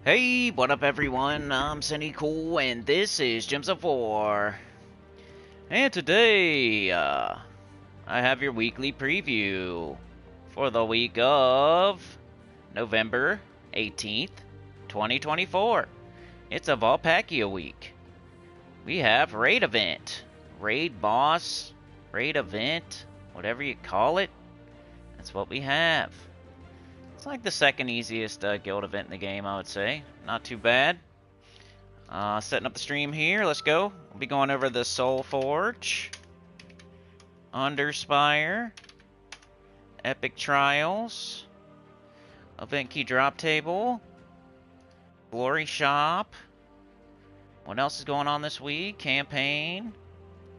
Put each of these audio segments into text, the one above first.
Hey, what up everyone? I'm Sinnycool and this is Gems of War. And today, I have your weekly preview for the week of November 18th, 2024. It's a Vulpacea week. We have Raid Event, Raid Boss, Raid Event, whatever you call it. That's what we have. It's like the second easiest guild event in the game, I would say. Not too bad. Setting up the stream here. Let's go. We'll be going over the Soulforge, Underspire, Epic Trials, Event Key Drop Table, Glory Shop. What else is going on this week? Campaign.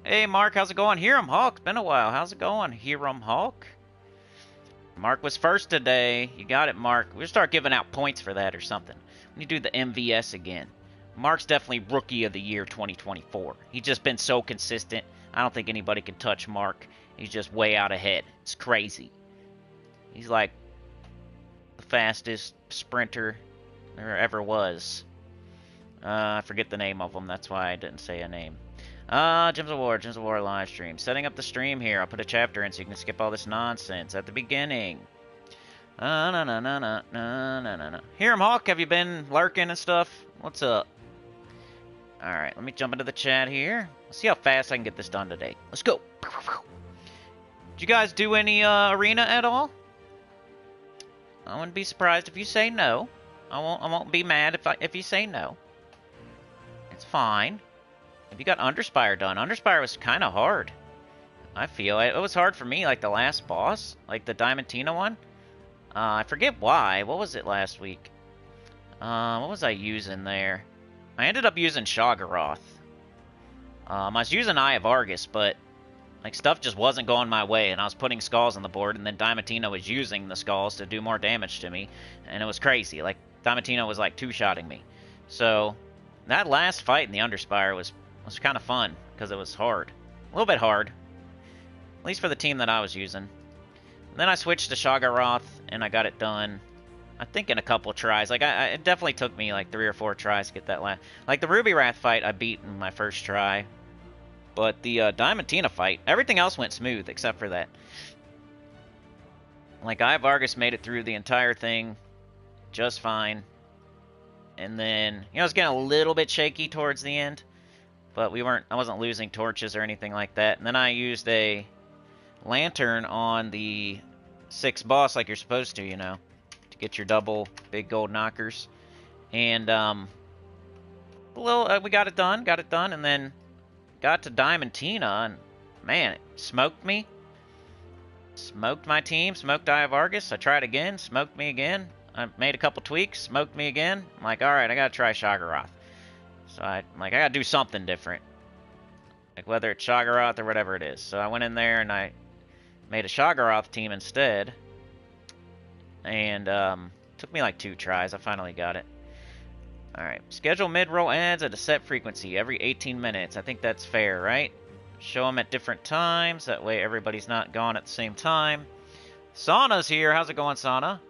Hey, Mark, how's it going? Hiram Hulk. Been a while. How's it going, Hiram Hulk? Mark was first today. You got it, Mark. We'll start giving out points for that or something. When you do the MVS again. Mark's definitely Rookie of the Year 2024. He's just been so consistent. I don't think anybody can touch Mark. He's just way out ahead. It's crazy. He's like the fastest sprinter there ever was. I forget the name of him. That's why I didn't say a name. Gems of War live stream. Setting up the stream here. I'll put a chapter in so you can skip all this nonsense at the beginning. Hiram Hawk, have you been lurking and stuff? What's up? Alright, let me jump into the chat here. Let's see how fast I can get this done today. Let's go. Did you guys do any arena at all? I wouldn't be surprised if you say no. I won't be mad if you say no. It's fine. Have you got Underspire done? Underspire was kind of hard. I feel it was hard for me, like the last boss, like the Diamantina one. I forget why. What was it last week? What was I using there? I ended up using Shoggoth. I was using Eye of Argus, but like stuff just wasn't going my way, and I was putting skulls on the board, and then Diamantina was using the skulls to do more damage to me, and it was crazy. Like Diamantina was like two-shotting me. So that last fight in the Underspire was kind of fun because it was hard, a little bit hard, at least for the team that I was using. And then I switched to Shoggoth, and I got it done, I think, in a couple tries. Like it definitely took me like 3 or 4 tries to get that last. Like the Ruby Wrath fight, I beat in my first try, but the Diamantina fight, everything else went smooth except for that. Like I Vargas made it through the entire thing just fine, and then it's getting a little bit shaky towards the end. But I wasn't losing torches or anything like that. And then I used a lantern on the 6th boss like you're supposed to, to get your double big gold knockers. And we got it done, and then got to Diamantina, and man, it smoked me. Smoked my team, smoked Eye of Argus. I tried again, smoked me again. I made a couple tweaks, smoked me again. I'm like, alright, I gotta try Shoggoth. So I gotta do something different. Like whether it's Shoggoth or whatever it is. So I went in there and I made a Shoggoth team instead. And took me like 2 tries. I finally got it. Alright. Schedule mid-roll ads at a set frequency every 18 minutes. I think that's fair, right? Show them at different times. That way everybody's not gone at the same time. Sauna's here. How's it going, Sauna?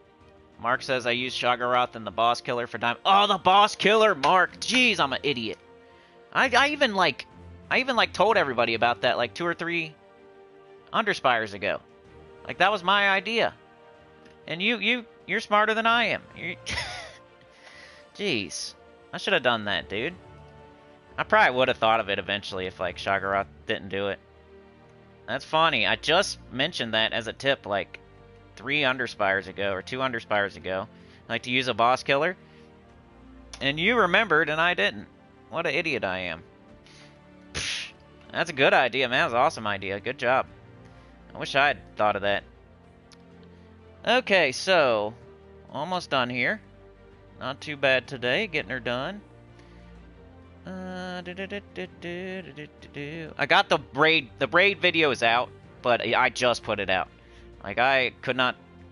Mark says I use Shoggoth and the boss killer for diamond. Oh, the boss killer, Mark. Jeez, I'm an idiot. I even told everybody about that like 2 or 3 Underspires ago. Like that was my idea. And you're smarter than I am. Jeez. I should have done that, dude. I probably would have thought of it eventually if like Shoggoth didn't do it. That's funny. I just mentioned that as a tip like 3 Underspires ago, or 2 Underspires ago, like to use a boss killer. And you remembered, and I didn't. What an idiot I am. Pfft, that's a good idea, man. That was an awesome idea. Good job. I wish I had thought of that. Okay, so, almost done here. Not too bad today, getting her done. I got the braid video is out, but I just put it out. Like, I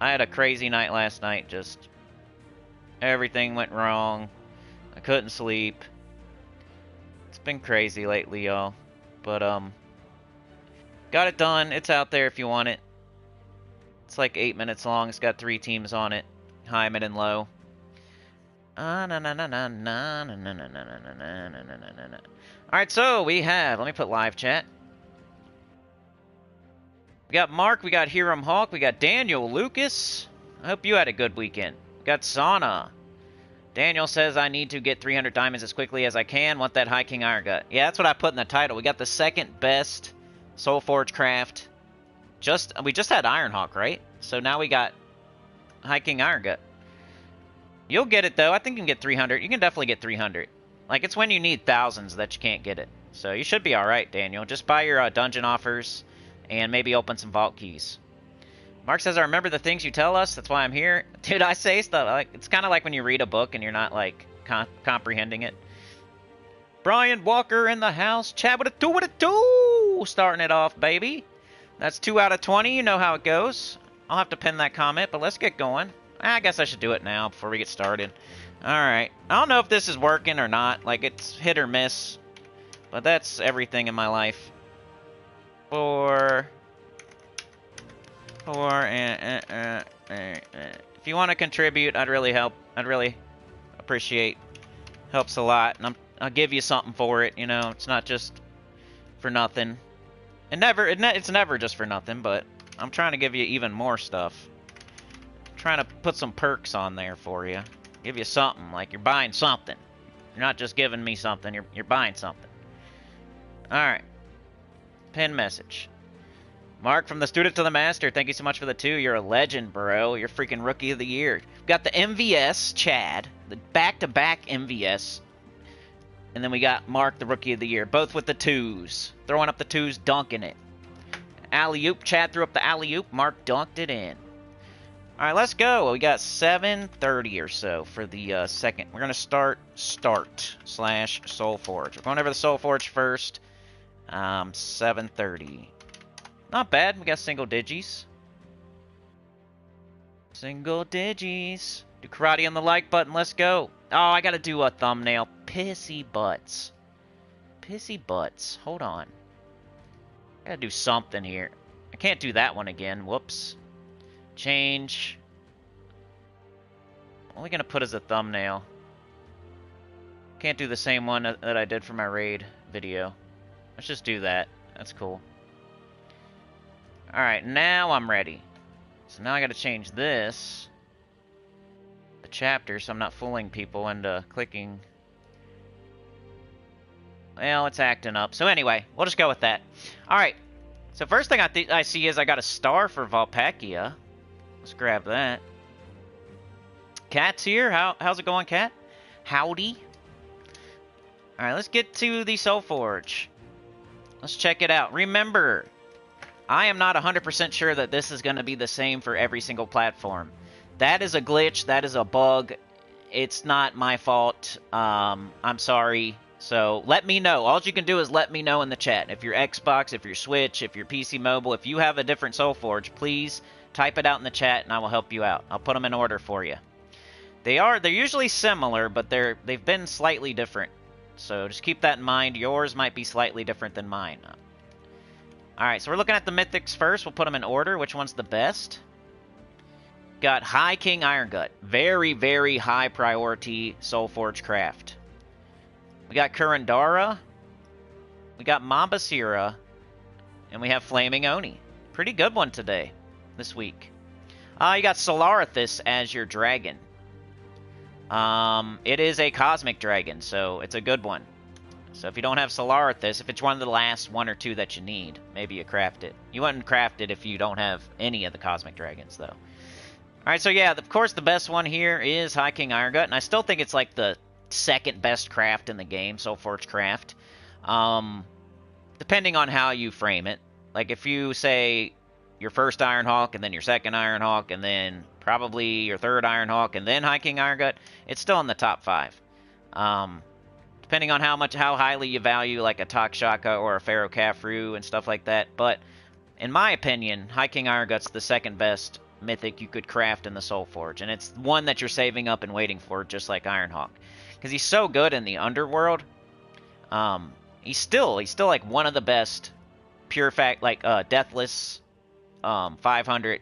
had a crazy night last night, just everything went wrong. I couldn't sleep. It's been crazy lately, y'all. But, got it done. It's out there if you want it. It's like 8 minutes long. It's got 3 teams on it. High, mid, and low. Alright, so we have, let me put live chat. We got Mark, we got Hiram Hawk, we got Daniel Lucas. I hope you had a good weekend. We got Sauna. Daniel says I need to get 300 diamonds as quickly as I can. Want that High King Iron Gut. Yeah, that's what I put in the title. We got the second best Soulforge craft. We just had Ironhawk, right? So now we got High King Iron Gut. You'll get it, though. I think you can get 300. You can definitely get 300. Like, it's when you need thousands that you can't get it. So you should be alright, Daniel. Just buy your dungeon offers and maybe open some vault keys. Mark says, I remember the things you tell us. That's why I'm here. Dude, I say stuff. Like, it's kind of like when you read a book and you're not, like, comprehending it. Brian Walker in the house. Chat with a 2 with a 2. Starting it off, baby. That's 2 out of 20. You know how it goes. I'll have to pin that comment, but let's get going. I guess I should do it now before we get started. Alright. I don't know if this is working or not. Like, it's hit or miss. But that's everything in my life. If you want to contribute, I'd really help. I'd really appreciate. Helps a lot, and I'll give you something for it. You know, it's not just for nothing. It's never just for nothing. But I'm trying to give you even more stuff. I'm trying to put some perks on there for you. Give you something, like you're buying something. You're not just giving me something. You're buying something. All right. Pin message. Mark, from the student to the master, thank you so much for the 2. You're a legend, bro. You're freaking rookie of the year. We've got the MVS, Chad, the back-to-back MVS. And then we got Mark, the rookie of the year, both with the 2s. Throwing up the 2s, dunking it. Alley-oop, Chad threw up the alley-oop. Mark dunked it in. All right, let's go. We got 7:30 or so for the second. We're going to start /Soulforge. We're going over the Soulforge first. 7:30. Not bad. We got single digis. Single digis. Do karate on the like button. Let's go. Oh, I got to do a thumbnail. Pissy butts. Pissy butts. Hold on. I got to do something here. I can't do that one again. Whoops. Change. What are we going to put as a thumbnail? Can't do the same one that I did for my raid video. Let's just do that. That's cool. Alright, now I'm ready. So now I gotta change this. The chapter, so I'm not fooling people into clicking. Well, it's acting up. So anyway, we'll just go with that. Alright. So first thing I see is I got a star for Vulpacea. Let's grab that. Cat's here. How's it going, Cat? Howdy. Alright, let's get to the Soulforge. Let's check it out. Remember, I am not 100% sure that this is going to be the same for every single platform. That is a glitch. That is a bug. It's not my fault. I'm sorry. So let me know. All you can do is let me know in the chat. If you're Xbox, if you're Switch, if you're PC Mobile, if you have a different Soulforge, please type it out in the chat and I will help you out. I'll put them in order for you. They're usually similar, but they've been slightly different. So just keep that in mind. Yours might be slightly different than mine. Alright, so we're looking at the mythics first. We'll put them in order. Which one's the best? Got High King Iron Gut. Very, very high priority Soulforge craft. We got Kurandara. We got Mambasira. And we have Flaming Oni. Pretty good one today. This week. You got Solarithus as your dragon. It is a cosmic dragon, so it's a good one. So if you don't have Solarithus, if it's one of the last 1 or 2 that you need, maybe you craft it. You wouldn't craft it if you don't have any of the cosmic dragons, though. Alright, so yeah, of course the best one here is High King Iron Gut, and I still think it's like the second best craft in the game, Soulforge craft. Depending on how you frame it. Like if you say your first Ironhawk, and then your second Ironhawk, and then probably your third Ironhawk, and then High King Iron Gut, it's still in the top 5. Depending on how highly you value like a Takshaka or a Pharaoh Khafru and stuff like that. But in my opinion, High King Iron Gut's the second best mythic you could craft in the Soulforge, and it's one that you're saving up and waiting for, just like Ironhawk, because he's so good in the underworld. He's still like one of the best pure fact deathless 500.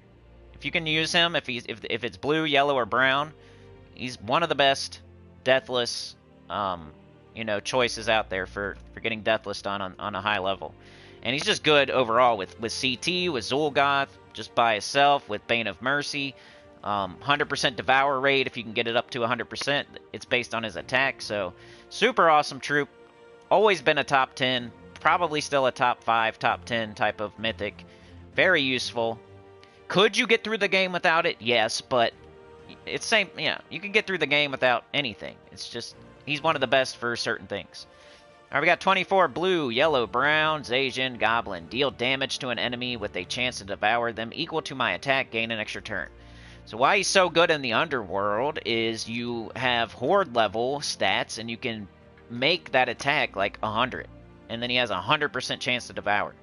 If you can use him, if it's blue, yellow, or brown, he's one of the best deathless, you know, choices out there for getting deathless done on a high level. And he's just good overall with CT, with Zul'Goth, just by himself, with Bane of Mercy. 100% Devour rate, if you can get it up to 100%. It's based on his attack, so super awesome troop. Always been a top 10, probably still a top 5, top 10 type of mythic. Very useful. Could you get through the game without it? Yes, but it's same, yeah, you can get through the game without anything. It's just, he's one of the best for certain things. Alright, we got 24 blue, yellow, brown, Asian, goblin. Deal damage to an enemy with a chance to devour them equal to my attack, gain an extra turn. So why he's so good in the underworld is you have horde level stats and you can make that attack like 100. And then he has a 100% chance to devour.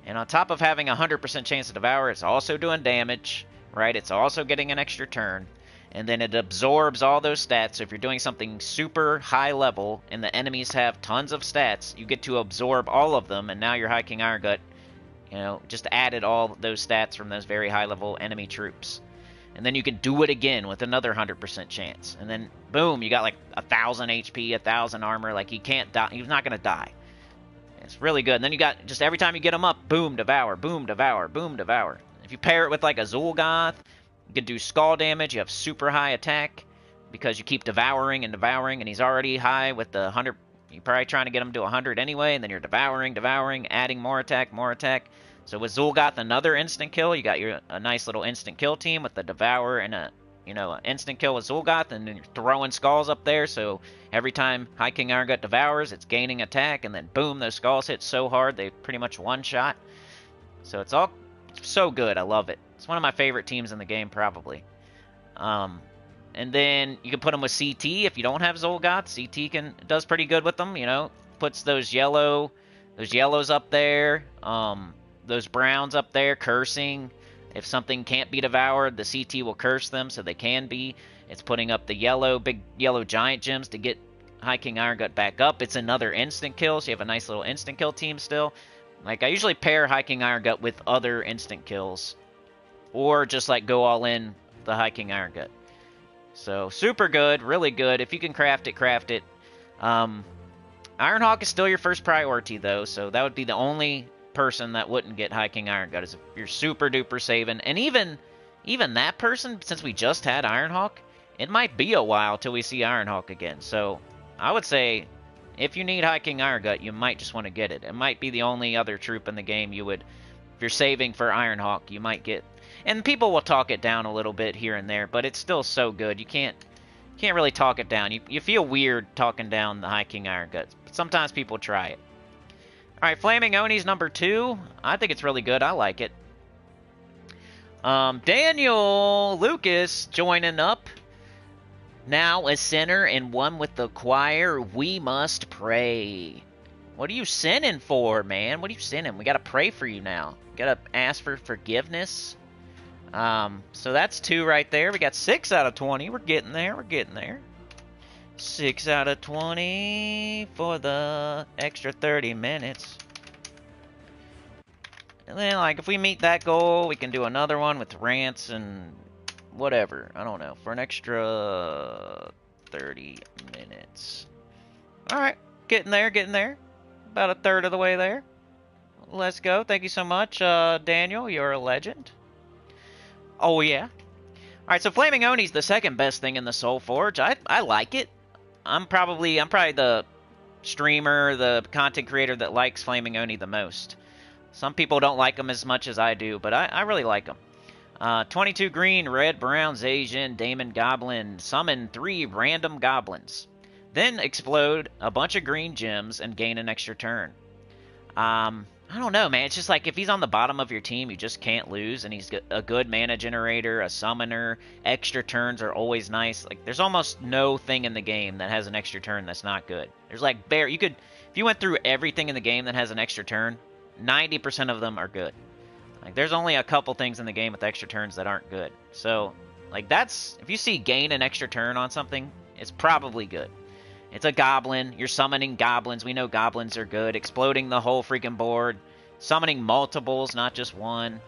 And on top of having a 100% chance to devour, it's also doing damage, right? It's also getting an extra turn. And then it absorbs all those stats. So if you're doing something super high level and the enemies have tons of stats, you get to absorb all of them. And now your High King Irongut, you know, just added all those stats from those very high level enemy troops. And then you can do it again with another 100% chance. And then, boom, you got like 1,000 HP, 1,000 armor. Like, he can't die. He's not going to die. It's really good. And then you got, just every time you get him up, boom, devour, boom, devour, boom, devour. If you pair it with like a Zul'Goth, you can do skull damage. You have super high attack because you keep devouring, and he's already high with the 100. You're probably trying to get him to 100 anyway, and then you're devouring, adding more attack, more attack. So with Zul'Goth, another instant kill. You got a nice little instant kill team with the devour and an instant kill with Zul'Goth, and then you're throwing skulls up there. So every time High King Irongut devours, it's gaining attack, and then boom, those skulls hit so hard they pretty much one shot. So it's all so good. I love it. It's one of my favorite teams in the game, probably. And then you can put them with CT if you don't have Zul'Goth. CT does pretty good with them. You know, puts those yellows up there. Those browns up there, cursing. If something can't be devoured, the CT will curse them so they can be. It's putting up the big yellow giant gems to get High King Irongut back up. It's another instant kill, so you have a nice little instant kill team still. Like, I usually pair High King Irongut with other instant kills. Or just, like, go all in the High King Irongut. So, super good, really good. If you can craft it, craft it. Ironhawk is still your first priority, though, so that would be the only person that wouldn't get High King Irongut is if you're super duper saving. And even that person, since we just had Ironhawk, it might be a while till we see Ironhawk again. So I would say if you need High King Irongut, you might just want to get it. It might be the only other troop in the game you would, if you're saving for Ironhawk, you might get. And people will talk it down a little bit here and there, but it's still so good. You can't really talk it down. You feel weird talking down the High King Irongut, but sometimes people try it. Alright, Flaming Oni's number 2. I think it's really good. I like it. Daniel Lucas joining up. Now a sinner and one with the choir. We must pray. What are you sinning for, man? What are you sinning? We gotta pray for you now. We gotta ask for forgiveness. So that's 2 right there. We got 6 out of 20. We're getting there. We're getting there. 6 out of 20 for the extra 30 minutes. And then, like, if we meet that goal, we can do another one with rants and whatever. I don't know. For an extra 30 minutes. Alright. Getting there, getting there. About a third of the way there. Let's go. Thank you so much, Daniel. You're a legend. Oh, yeah. Alright, so Flaming Oni's the second best thing in the Soulforge. I like it. I'm probably the streamer, the content creator that likes Flaming Oni the most. Some people don't like them as much as I do, but I really like them. 22 green, red, brown, Asian, Daemon Goblin. Summon 3 random goblins. Then explode a bunch of green gems and gain an extra turn. I don't know, man. It's just like if he's on the bottom of your team, you just can't lose, and he's a good mana generator, a summoner. Extra turns are always nice. Like, there's almost no thing in the game that has an extra turn that's not good. There's like if you went through everything in the game that has an extra turn, 90% of them are good. Like, there's only a couple things in the game with extra turns that aren't good. So, like, if you see gain an extra turn on something, it's probably good. It's a goblin. You're summoning goblins. We know goblins are good. Exploding the whole freaking board. Summoning multiples, not just one.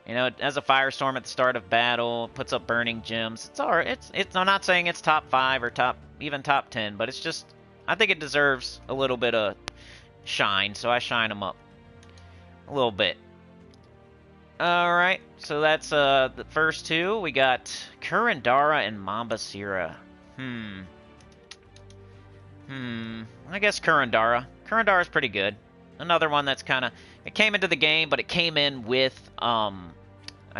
You know, it has a firestorm at the start of battle, puts up burning gems. It's alright. I'm not saying it's top 5 or even top 10, but it's just, I think it deserves a little bit of shine, so I shine them up a little bit. Alright, so that's the first two. We got Kurandara and Mambasira. I guess Kurandara. Kurandara's pretty good. Another one that's kind of... It came into the game, but it came in with, I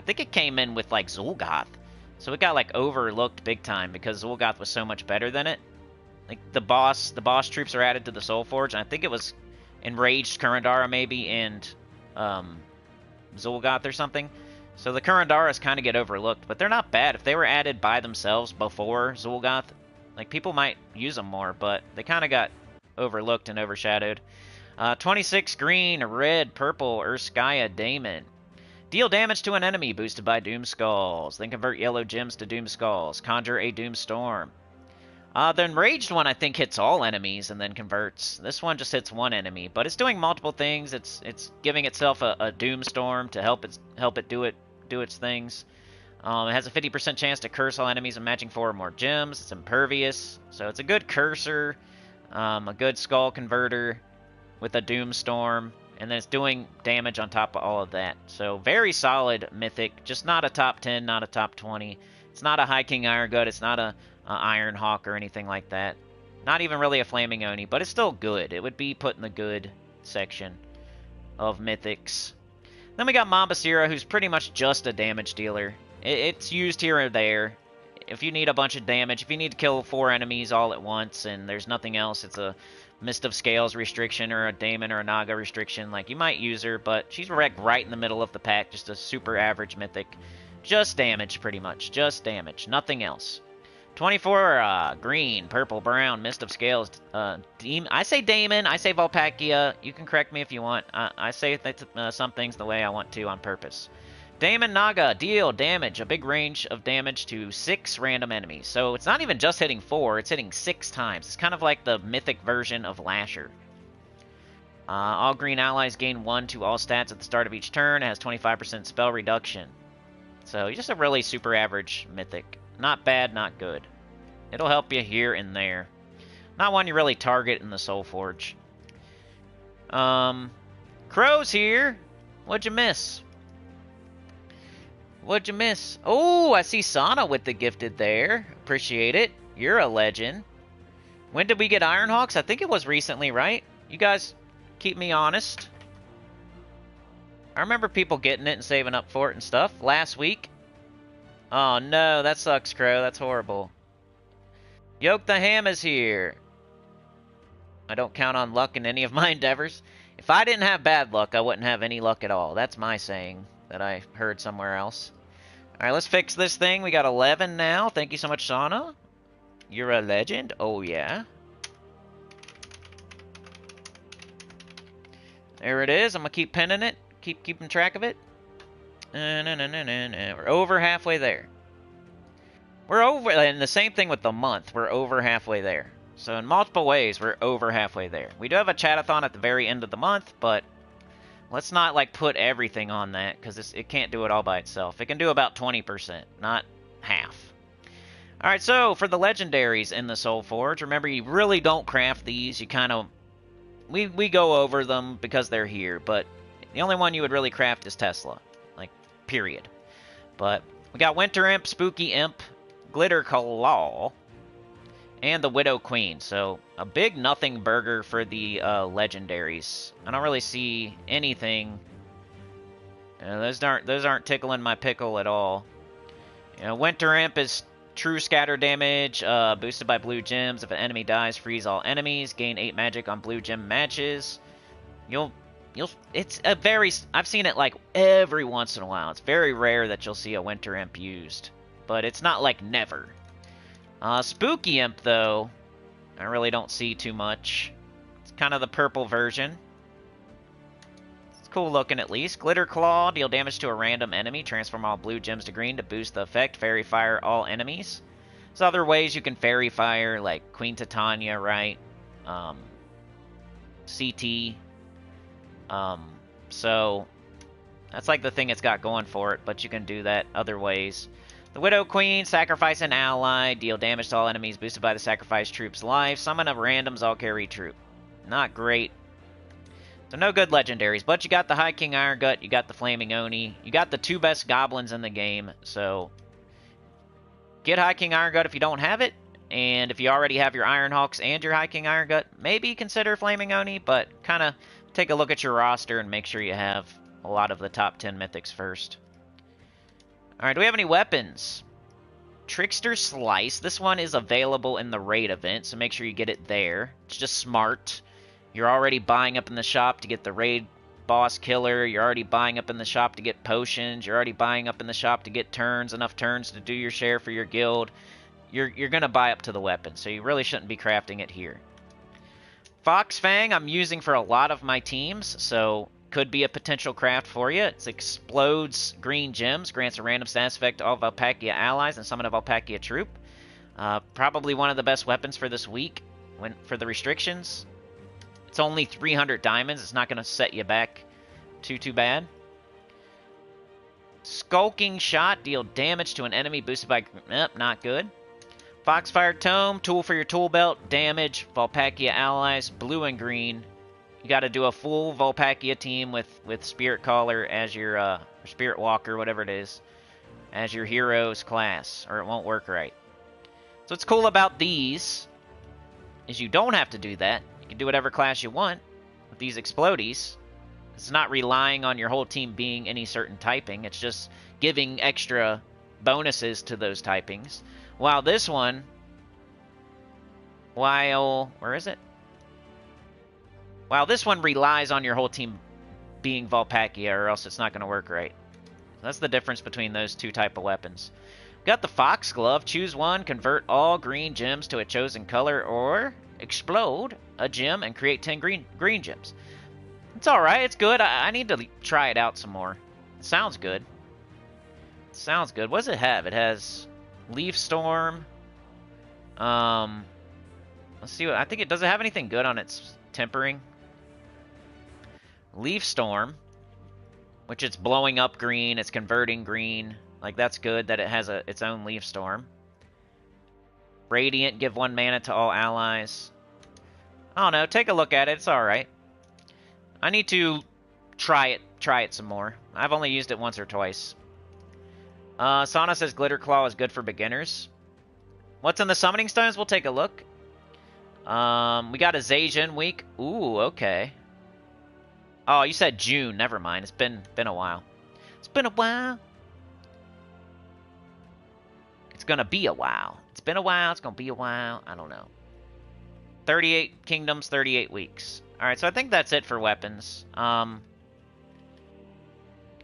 think it came in with, like, Zul'Goth. So it got, like, overlooked big time because Zul'Goth was so much better than it. Like, the boss troops are added to the Soulforge, and I think it was Enraged Kurandara, maybe, and, Zul'Goth or something. So the Kurandaras kind of get overlooked, but they're not bad. If they were added by themselves before Zul'Goth, like, people might use them more, but they kind of got overlooked and overshadowed. 26 green, red, purple, Urskaya Daemon. Deal damage to an enemy boosted by Doom Skulls. Then convert yellow gems to Doom Skulls. Conjure a Doom Storm. The Enraged one, I think, hits all enemies and then converts. This one just hits one enemy, but it's doing multiple things. It's giving itself a Doom Storm to help it do its things. It has a 50% chance to curse all enemies and matching 4 or more gems. It's impervious, so it's a good cursor, a good skull converter with a Doom Storm, and then it's doing damage on top of all of that. So very solid mythic, just not a top 10, not a top 20. It's not a High King Irongut, it's not a Iron Hawk or anything like that. Not even really a Flaming Oni, but it's still good. It would be put in the good section of mythics. Then we got Mambasira, who's pretty much just a damage dealer. It's used here or there. If you need a bunch of damage, if you need to kill 4 enemies all at once and there's nothing else, it's a Mist of Scales restriction or a Daemon or a Naga restriction, like, you might use her, but she's right in the middle of the pack, just a super average mythic. Just damage, pretty much. Just damage. Nothing else. 24 green, purple, brown, Mist of Scales. I say Daemon, I say Vulpacea. You can correct me if you want. I say some things the way I want to on purpose. Daemon Naga, deal damage, a big range of damage to 6 random enemies. So it's not even just hitting 4, it's hitting 6 times. It's kind of like the mythic version of Lasher. All green allies gain 1 to all stats at the start of each turn. It has 25% spell reduction. So just a really super average mythic. Not bad, not good. It'll help you here and there. Not one you really target in the Soulforge. Crow's here. What'd you miss? What'd you miss? Oh, I see Sana with the gifted there. Appreciate it. You're a legend. When did we get Ironhawks? I think it was recently, right? You guys keep me honest. I remember people getting it and saving up for it and stuff. Last week. Oh no, that sucks, Crow. That's horrible. Yoke the Ham is here. I don't count on luck in any of my endeavors. If I didn't have bad luck, I wouldn't have any luck at all. That's my saying that I heard somewhere else. Alright, let's fix this thing. We got 11 now. Thank you so much, Sana. You're a legend. Oh, yeah. There it is. I'm going to keep pinning it. Keeping track of it. We're over halfway there. We're over, and the same thing with the month. We're over halfway there. So in multiple ways, we're over halfway there. We do have a chatathon at the very end of the month, but let's not, like, put everything on that, because it can't do it all by itself. It can do about 20%, not half. Alright, so for the legendaries in the Soulforge, remember, you really don't craft these. You kind of... We go over them because they're here, but the only one you would really craft is Tesla. Like, period. But we got Winter Imp, Spooky Imp, Glitter Claw, and the Widow Queen. So a big nothing burger for the legendaries. I don't really see anything. Those aren't tickling my pickle at all. You know, Winter Imp is true scatter damage, boosted by blue gems. If an enemy dies, freeze all enemies. Gain 8 magic on blue gem matches. It's a very... I've seen it like every once in a while. It's very rare that you'll see a Winter Imp used. But it's not like never. Spooky Imp, though, I really don't see too much. It's kind of the purple version. It's cool looking, at least. Glitter Claw, deal damage to a random enemy. Transform all blue gems to green to boost the effect. Fairy Fire all enemies. There's other ways you can Fairy Fire, like Queen Titania, right? CT. So, That's like the thing it's got going for it, but you can do that other ways. The Widow Queen, sacrifice an ally, deal damage to all enemies boosted by the sacrificed troop's life. Summon a random Zal'Kari troop. Not great. So no good legendaries, but you got the High King Irongut, you got the Flaming Oni, you got the 2 best goblins in the game, so get High King Irongut if you don't have it, and if you already have your Ironhawks and your High King Irongut, maybe consider Flaming Oni, but kind of take a look at your roster and make sure you have a lot of the top 10 mythics first. Alright, do we have any weapons? Trickster Slice. This one is available in the raid event, so make sure you get it there. It's just smart. You're already buying up in the shop to get the raid boss killer. You're already buying up in the shop to get potions. You're already buying up in the shop to get turns, enough turns to do your share for your guild. You're going to buy up to the weapon, so you really shouldn't be crafting it here. Fox Fang I'm using for a lot of my teams, so could be a potential craft for you. It explodes green gems, grants a random status effect to all Vulpacea allies, and summon a Vulpacea troop. Probably one of the best weapons for this week for the restrictions. It's only 300 diamonds. It's not going to set you back too bad. Skulking Shot, deal damage to an enemy boosted by... not good. Foxfire Tome, tool for your tool belt, damage, Vulpacea allies, blue and green. You got to do a full Vulpacea team with Spirit Caller as your Spirit Walker, whatever it is, as your hero's class, or it won't work right. So what's cool about these is you don't have to do that. You can do whatever class you want with these Explodies. It's not relying on your whole team being any certain typing. It's just giving extra bonuses to those typings. While this one, where is it? While this one relies on your whole team being Vulpacea, or else it's not going to work right. So that's the difference between those two type of weapons. Got the Fox Glove. Choose one, convert all green gems to a chosen color, or explode a gem and create 10 green gems. It's alright, it's good. I need to try it out some more. It sounds good. It sounds good. What does it have? It has Leaf Storm. Let's see what... I think it doesn't have anything good on its tempering. Leaf Storm, which it's blowing up green, it's converting green. Like, that's good that it has its own Leaf Storm. Radiant, give 1 mana to all allies. I don't know, take a look at it, it's alright. I need to try it some more. I've only used it once or twice. Sana says Glitter Claw is good for beginners. What's in the Summoning Stones? We'll take a look. We got a Zacian week. Ooh, okay. Oh, you said June. Never mind. It's been a while. It's been a while. It's gonna be a while. It's been a while. It's gonna be a while. I don't know. 38 kingdoms, 38 weeks. All right, so I think that's it for weapons.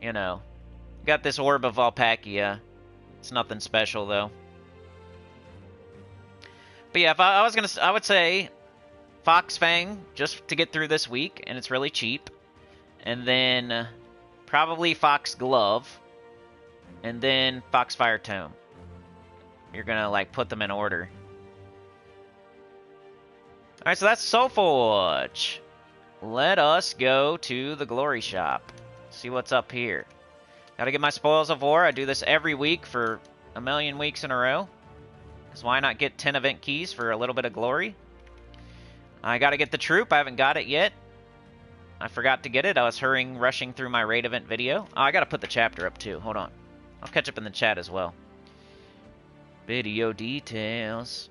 You know, got this Orb of Vulpacea. It's nothing special though. But yeah, if I would say Fox Fang just to get through this week, and it's really cheap. And then probably Fox Glove, and then Foxfire Tome. You're gonna like put them in order. All right, so that's Soulforge. Let us go to the Glory Shop. See what's up here. Gotta get my Spoils of War. I do this every week for a million weeks in a row. Because why not get 10 event keys for a little bit of glory? I gotta get the troop. I haven't got it yet. I forgot to get it. I was rushing through my raid event video. Oh, I gotta put the chapter up too. Hold on. I'll catch up in the chat as well. Video details.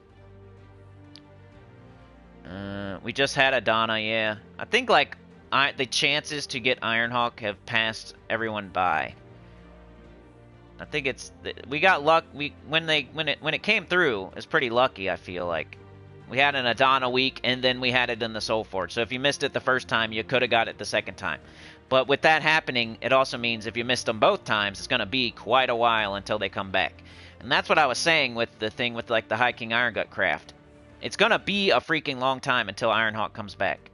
We just had Adana, yeah. I think like the chances to get Ironhawk have passed everyone by. I think it's we got luck. When it came through, it was pretty lucky. I feel like we had an Adana week, and then we had it in the Soulforge. So if you missed it the first time, you could have got it the second time. But with that happening, it also means if you missed them both times, it's going to be quite a while until they come back. And that's what I was saying with the thing with like the High King Irongut craft. It's going to be a freaking long time until Ironhawk comes back.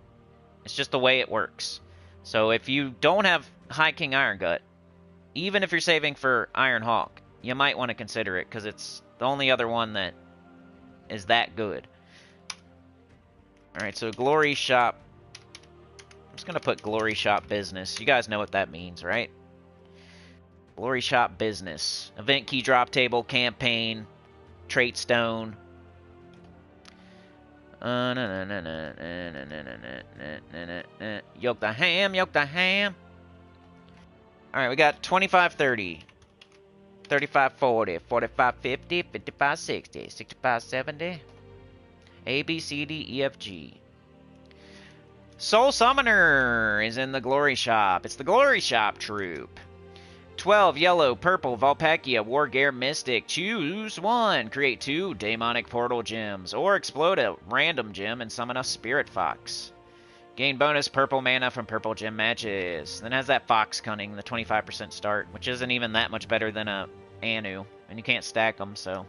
It's just the way it works. So if you don't have High King Irongut, even if you're saving for Ironhawk, you might want to consider it, because it's the only other one that is that good. Alright, so Glory Shop. I'm just going to put Glory Shop Business. You guys know what that means, right? Glory shop business. Event key drop table, campaign, trait stone. Yoke the ham, yoke the ham. Alright, we got 2530. 3540, 4550, 5560, 6570. A, B, C, D, E, F, G. Soul Summoner is in the Glory Shop. It's the Glory Shop troop. 12 yellow, purple, Vulpacea, Wargear, Mystic. Choose one. Create 2 Demonic Portal Gems. Or explode a random gem and summon a Spirit Fox. Gain bonus purple mana from purple gem matches. Then has that Fox Cunning, the 25% start, which isn't even that much better than a Anu. And you can't stack them, so...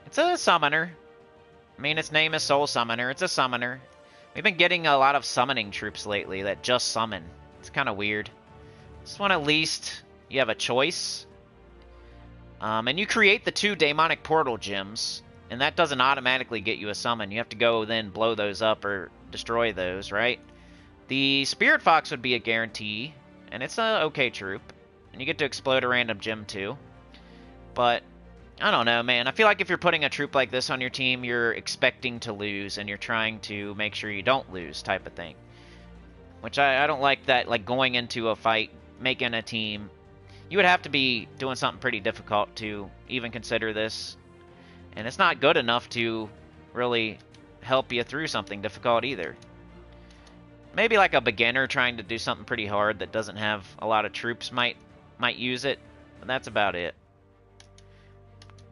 It's a summoner. I mean, its name is Soul Summoner. It's a summoner. We've been getting a lot of summoning troops lately that just summon. It's kind of weird. This one, at least, you have a choice. And you create the 2 Demonic Portal Gems, and that doesn't automatically get you a summon. You have to go then blow those up or destroy those, right? The Spirit Fox would be a guarantee, and it's a okay troop. And you get to explode a random gem too. But... I don't know, man. I feel like if you're putting a troop like this on your team, you're expecting to lose, and you're trying to make sure you don't lose type of thing. Which I don't like that, like, going into a fight, making a team. You would have to be doing something pretty difficult to even consider this. And it's not good enough to really help you through something difficult either. Maybe like a beginner trying to do something pretty hard that doesn't have a lot of troops might use it, but that's about it.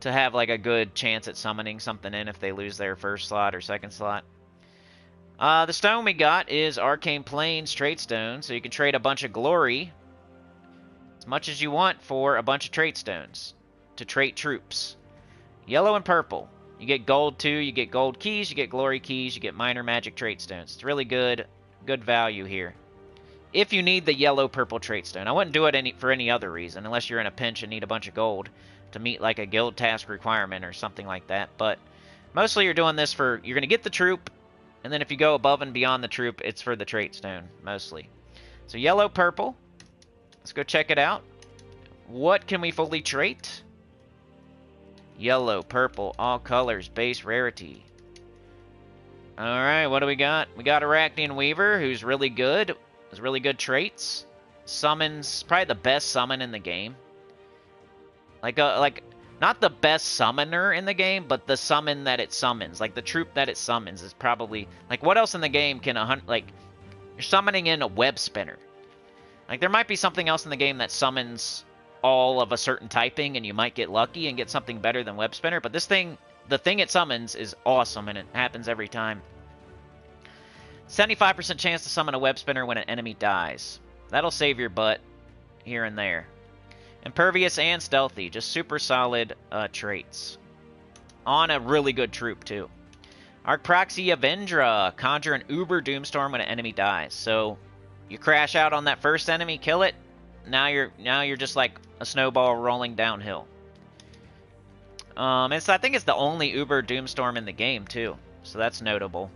To have like a good chance at summoning something in if they lose their first slot or second slot. The stone we got is Arcane Plains Trait Stone, so you can trade a bunch of glory as much as you want for a bunch of trait stones to trait troops. Yellow and purple. You get gold too, you get gold keys, you get glory keys, you get minor magic trait stones. It's really good value here. If you need the yellow purple trait stone. I wouldn't do it for any other reason unless you're in a pinch and need a bunch of gold to meet like a guild task requirement or something like that. But mostly you're doing this for, you're going to get the troop, and then if you go above and beyond the troop, it's for the trait stone, mostly. So yellow, purple. Let's go check it out. What can we fully trait? Yellow, purple, all colors, base rarity. Alright, what do we got? We got Arachnean Weaver, who's really good. Has really good traits. Summons, probably the best summon in the game. Like not the best summoner in the game, but the summon that it summons. Like, the troop that it summons is probably... Like, what else in the game can like... You're summoning in a web spinner. Like, there might be something else in the game that summons all of a certain typing, and you might get lucky and get something better than web spinner. But this thing, the thing it summons is awesome, and it happens every time. 75% chance to summon a web spinner when an enemy dies. That'll save your butt here and there. Impervious and stealthy, just super solid traits. On a really good troop, too. Arcproxy Avendra, conjure an Uber Doomstorm when an enemy dies. So, you crash out on that first enemy, kill it, now you're just like a snowball rolling downhill. I think it's the only Uber Doomstorm in the game, too. So that's notable.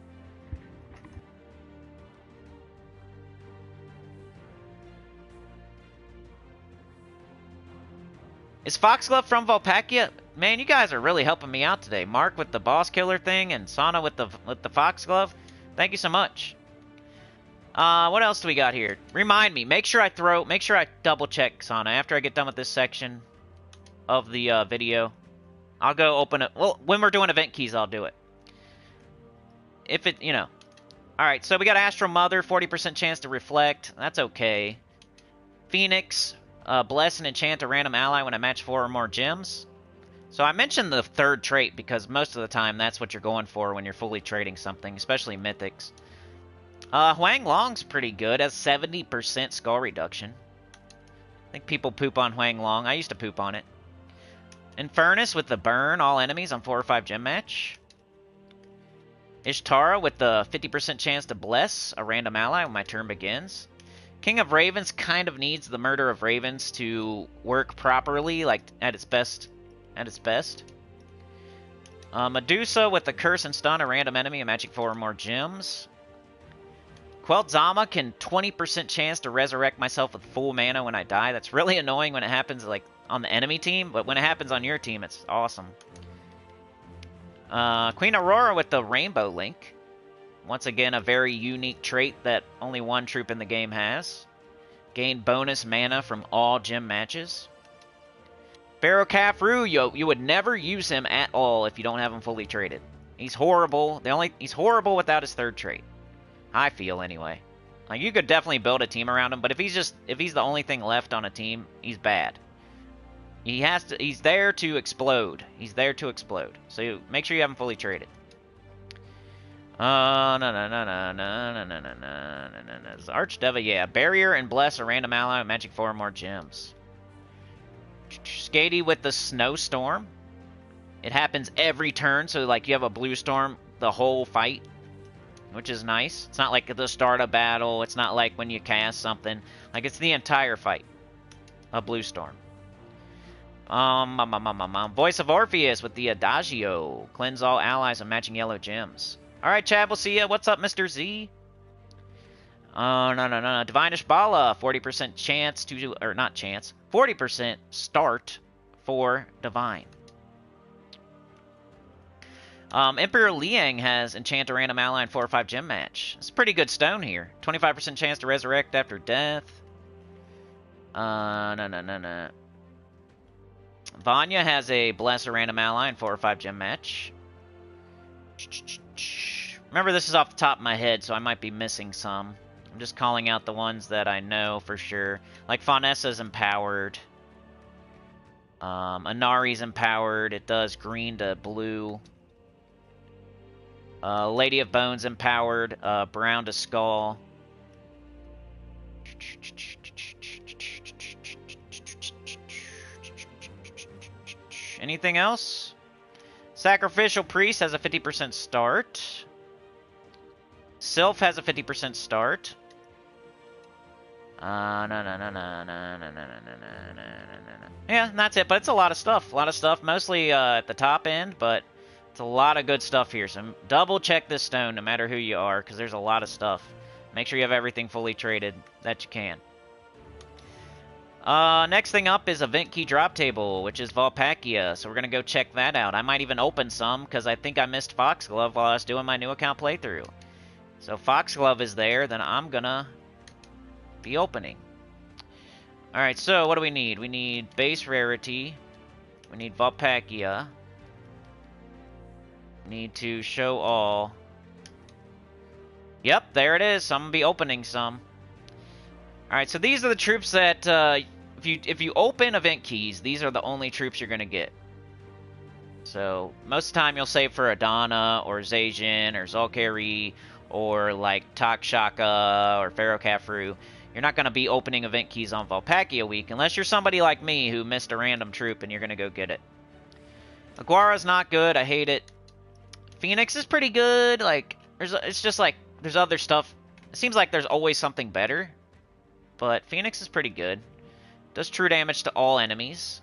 Is Foxglove from Vulpacea? Man, you guys are really helping me out today. Mark with the boss killer thing and Sana with the Foxglove. Thank you so much. What else do we got here? Remind me. Make sure I double check Sana after I get done with this section of the video. I'll go open it. Well, when we're doing event keys, I'll do it. If it, you know. Alright, so we got Astral Mother, 40% chance to reflect. That's okay. Phoenix. Bless and enchant a random ally when I match 4 or more gems. So I mentioned the third trait because most of the time that's what you're going for when you're fully trading something, especially mythics. Huang Long's pretty good, has 70% skull reduction. I think people poop on Huang Long. I used to poop on it. Infernus with the burn all enemies on 4 or 5 gem match. Ishtara with the 50% chance to bless a random ally when my turn begins. King of Ravens kind of needs the Murder of Ravens to work properly, like at its best. Medusa with the Curse and Stun a random enemy and magic 4 or more gems. Quel'Zama can 20% chance to resurrect myself with full mana when I die. That's really annoying when it happens like on the enemy team, but when it happens on your team, it's awesome. Queen Aurora with the Rainbow Link. Once again, a very unique trait that only one troop in the game has. Gain bonus mana from all gym matches. Pharaoh Khafru, you would never use him at all if you don't have him fully traded. He's horrible. He's horrible without his third trait. I feel anyway. Like you could definitely build a team around him, but if he's the only thing left on a team, he's bad. He's there to explode. He's there to explode. So make sure you have him fully traded. Archdeva, yeah. Barrier and Bless a random ally with Magic 4 or more gems. Skady with the Snowstorm. It happens every turn, so like you have a blue storm the whole fight, which is nice. It's not like the start of battle. It's not like when you cast something. Like it's the entire fight. A blue storm. Voice of Orpheus with the Adagio. Cleanse all allies of matching yellow gems. Alright, Chad, we'll see ya. What's up, Mr. Z? Oh, no. Divinish Bala. 40% chance to... Or not chance. 40% start for Divine. Emperor Liang has Enchant a random ally in 4 or 5 gem match. It's a pretty good stone here. 25% chance to resurrect after death. No. Vanya has a Bless a random ally in 4 or 5 gem match. Remember, this is off the top of my head, so I might be missing some. I'm just calling out the ones that I know for sure. Like Faunessa's empowered. Inari's empowered. It does green to blue. Lady of Bones empowered. Brown to skull. Anything else? Sacrificial Priest has a 50% start. Sylph has a 50% start. No. Yeah, that's it. But it's a lot of stuff. A lot of stuff. Mostly at the top end, but it's a lot of good stuff here. So double check this stone no matter who you are, because there's a lot of stuff. Make sure you have everything fully traded that you can. Next thing up is Event Key Drop Table, which is Vulpacea. So we're going to go check that out. I might even open some, because I think I missed Foxglove while I was doing my new account playthrough. So Foxglove is there, then I'm going to be opening. Alright, so what do we need? We need base rarity. We need Vulpacea. Need to show all. Yep, there it is. So I'm going to be opening some. Alright, so these are the troops that, if you open event keys, these are the only troops you're going to get. So, most of the time you'll save for Adana, or Zacian, or Zolkari, or like Takshaka, or Pharaoh Khafru. You're not going to be opening event keys on Vulpacea week, unless you're somebody like me who missed a random troop and you're going to go get it. Aguara's not good, I hate it. Phoenix is pretty good, like, it's just like, there's other stuff. It seems like there's always something better. But Phoenix is pretty good. Does true damage to all enemies.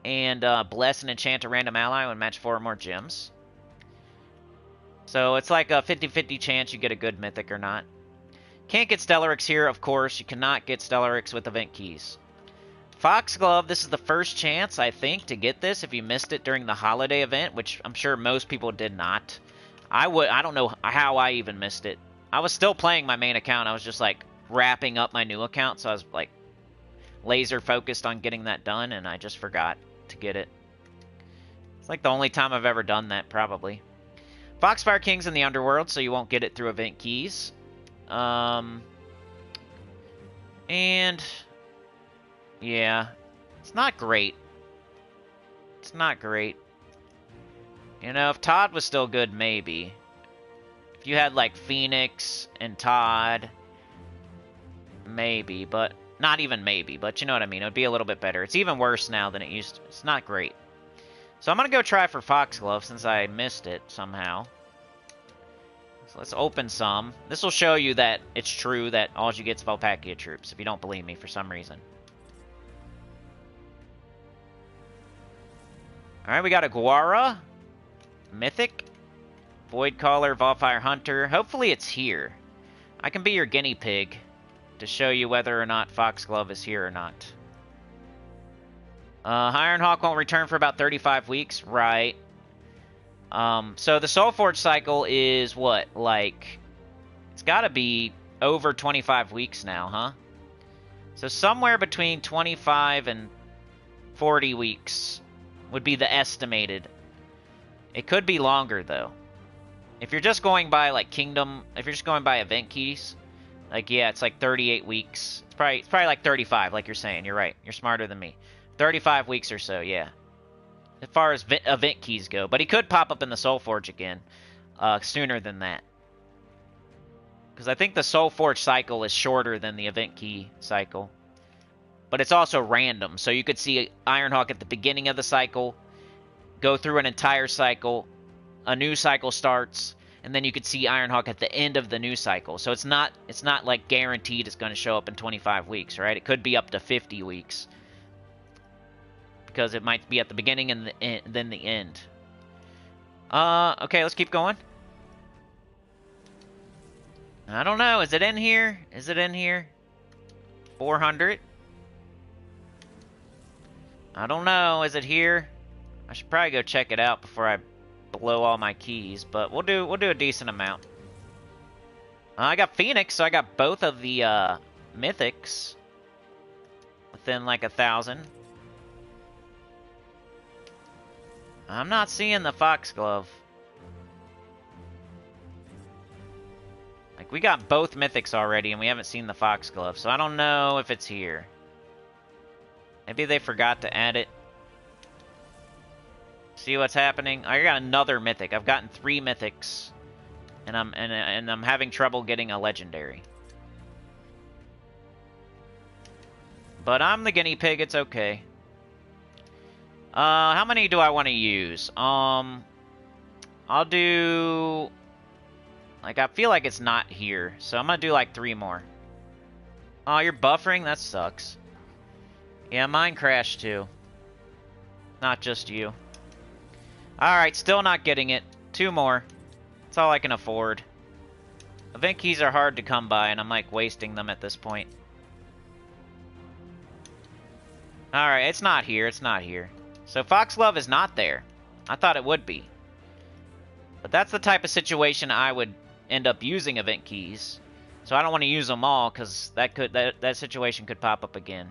And Bless and Enchant a random ally when match 4 or more gems. So it's like a 50-50 chance you get a good mythic or not. Can't get Stellarix here, of course. You cannot get Stellarix with event keys. Foxglove, this is the first chance, I think, to get this if you missed it during the holiday event, which I'm sure most people did not. I don't know how I even missed it. I was still playing my main account. I was just like wrapping up my new account, so I was like laser focused on getting that done, and I just forgot to get it. It's like the only time I've ever done that, probably. Foxfire King's in the Underworld, so you won't get it through event keys. And yeah, it's not great. It's not great. You know, if Todd was still good, maybe. If you had like Phoenix and Todd, maybe, but not even maybe, but you know what I mean. It would be a little bit better. It's even worse now than it used to. It's not great. So I'm going to go try for Foxglove since I missed it somehow. So let's open some. This will show you that it's true that all you get is Vulpacea troops, if you don't believe me for some reason. Alright, we got a Guara, Mythic, Voidcaller, Volfire Hunter. Hopefully it's here. I can be your guinea pig to show you whether or not Foxglove is here or not. Ironhawk won't return for about 35 weeks. Right. So the Soulforge cycle is what? Like, it's got to be over 25 weeks now, huh? So somewhere between 25 and 40 weeks would be the estimated. It could be longer, though. If you're just going by, like, Kingdom... If you're just going by event keys, like, yeah, it's like 38 weeks. It's probably like 35, like you're saying. You're right. You're smarter than me. 35 weeks or so, yeah. As far as event keys go. But he could pop up in the Soulforge again sooner than that. Because I think the Soulforge cycle is shorter than the event key cycle. But it's also random. So you could see Ironhawk at the beginning of the cycle, go through an entire cycle, a new cycle starts, and then you could see Ironhawk at the end of the new cycle. So it's not like guaranteed it's going to show up in 25 weeks, right? It could be up to 50 weeks. Because it might be at the beginning and then the end. Okay, let's keep going. I don't know. Is it in here? Is it in here? 400. I don't know. Is it here? I should probably go check it out before I blow all my keys, but we'll do a decent amount. I got Phoenix, so I got both of the mythics within like 1,000. I'm not seeing the Foxglove. Like, we got both mythics already, and we haven't seen the Foxglove, so I don't know if it's here. Maybe they forgot to add it. See what's happening? I got another mythic. I've gotten 3 mythics, and I'm having trouble getting a legendary. But I'm the guinea pig. It's okay. How many do I want to use? I'll do... Like, I feel like it's not here, so I'm gonna do like 3 more. Oh, you're buffering? That sucks. Yeah, mine crashed too. Not just you. Alright, still not getting it. 2 more. That's all I can afford. Event keys are hard to come by, and I'm like wasting them at this point. Alright, it's not here. It's not here. So Foxglove is not there. I thought it would be. But that's the type of situation I would end up using event keys. So I don't want to use them all, because that situation could pop up again.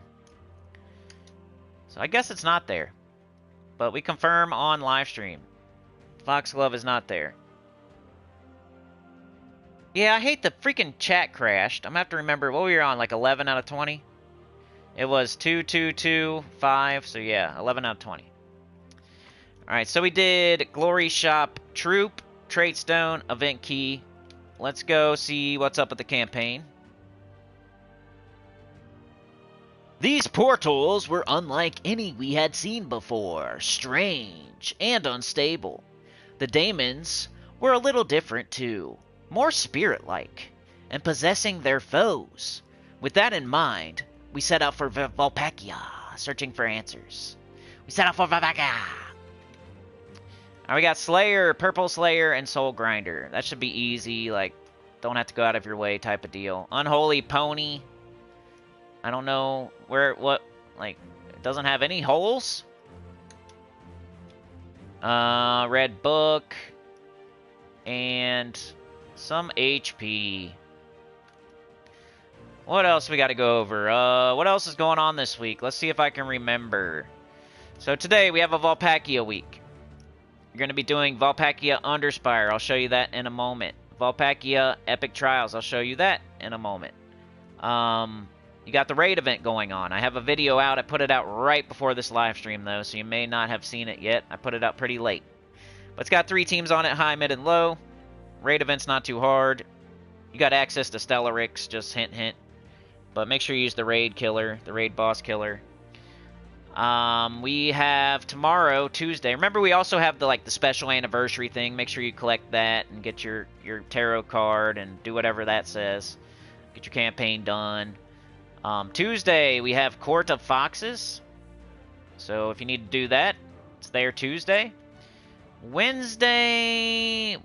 So I guess it's not there. But we confirm on live stream. Foxglove is not there. Yeah, I hate the freaking chat crashed. I'm gonna have to remember what we were on, like 11 out of 20. It was 2, 2, 2, 5. So yeah, 11 out of 20. Alright, so we did Glory Shop, Troop, Trait Stone, Event Key. Let's go see what's up with the campaign. These portals were unlike any we had seen before, strange and unstable. The daemons were a little different too, more spirit-like, and possessing their foes. With that in mind, we set out for Vulpacea, searching for answers. We set out for Vulpacea! Alright, we got Slayer, Purple Slayer, and Soul Grinder. That should be easy, like, don't have to go out of your way type of deal. Unholy Pony. I don't know like, it doesn't have any holes. Red Book. And some HP. What else we got to go over? What else is going on this week? Let's see if I can remember. So today we have a Vulpacea week. You're going to be doing Vulpacea Underspire. I'll show you that in a moment. Vulpacea Epic Trials. I'll show you that in a moment. You got the raid event going on. I have a video out. I put it out right before this live stream, though, so you may not have seen it yet. I put it out pretty late. But it's got 3 teams on it, high, mid, and low. Raid event's not too hard. You got access to Stellarix, just hint, hint. But make sure you use the raid killer, the raid boss killer. We have tomorrow, Tuesday. Remember, we also have the special anniversary thing. Make sure you collect that and get your tarot card and do whatever that says. Get your campaign done. Tuesday, we have Court of Foxes. So if you need to do that, it's there Tuesday. Wednesday.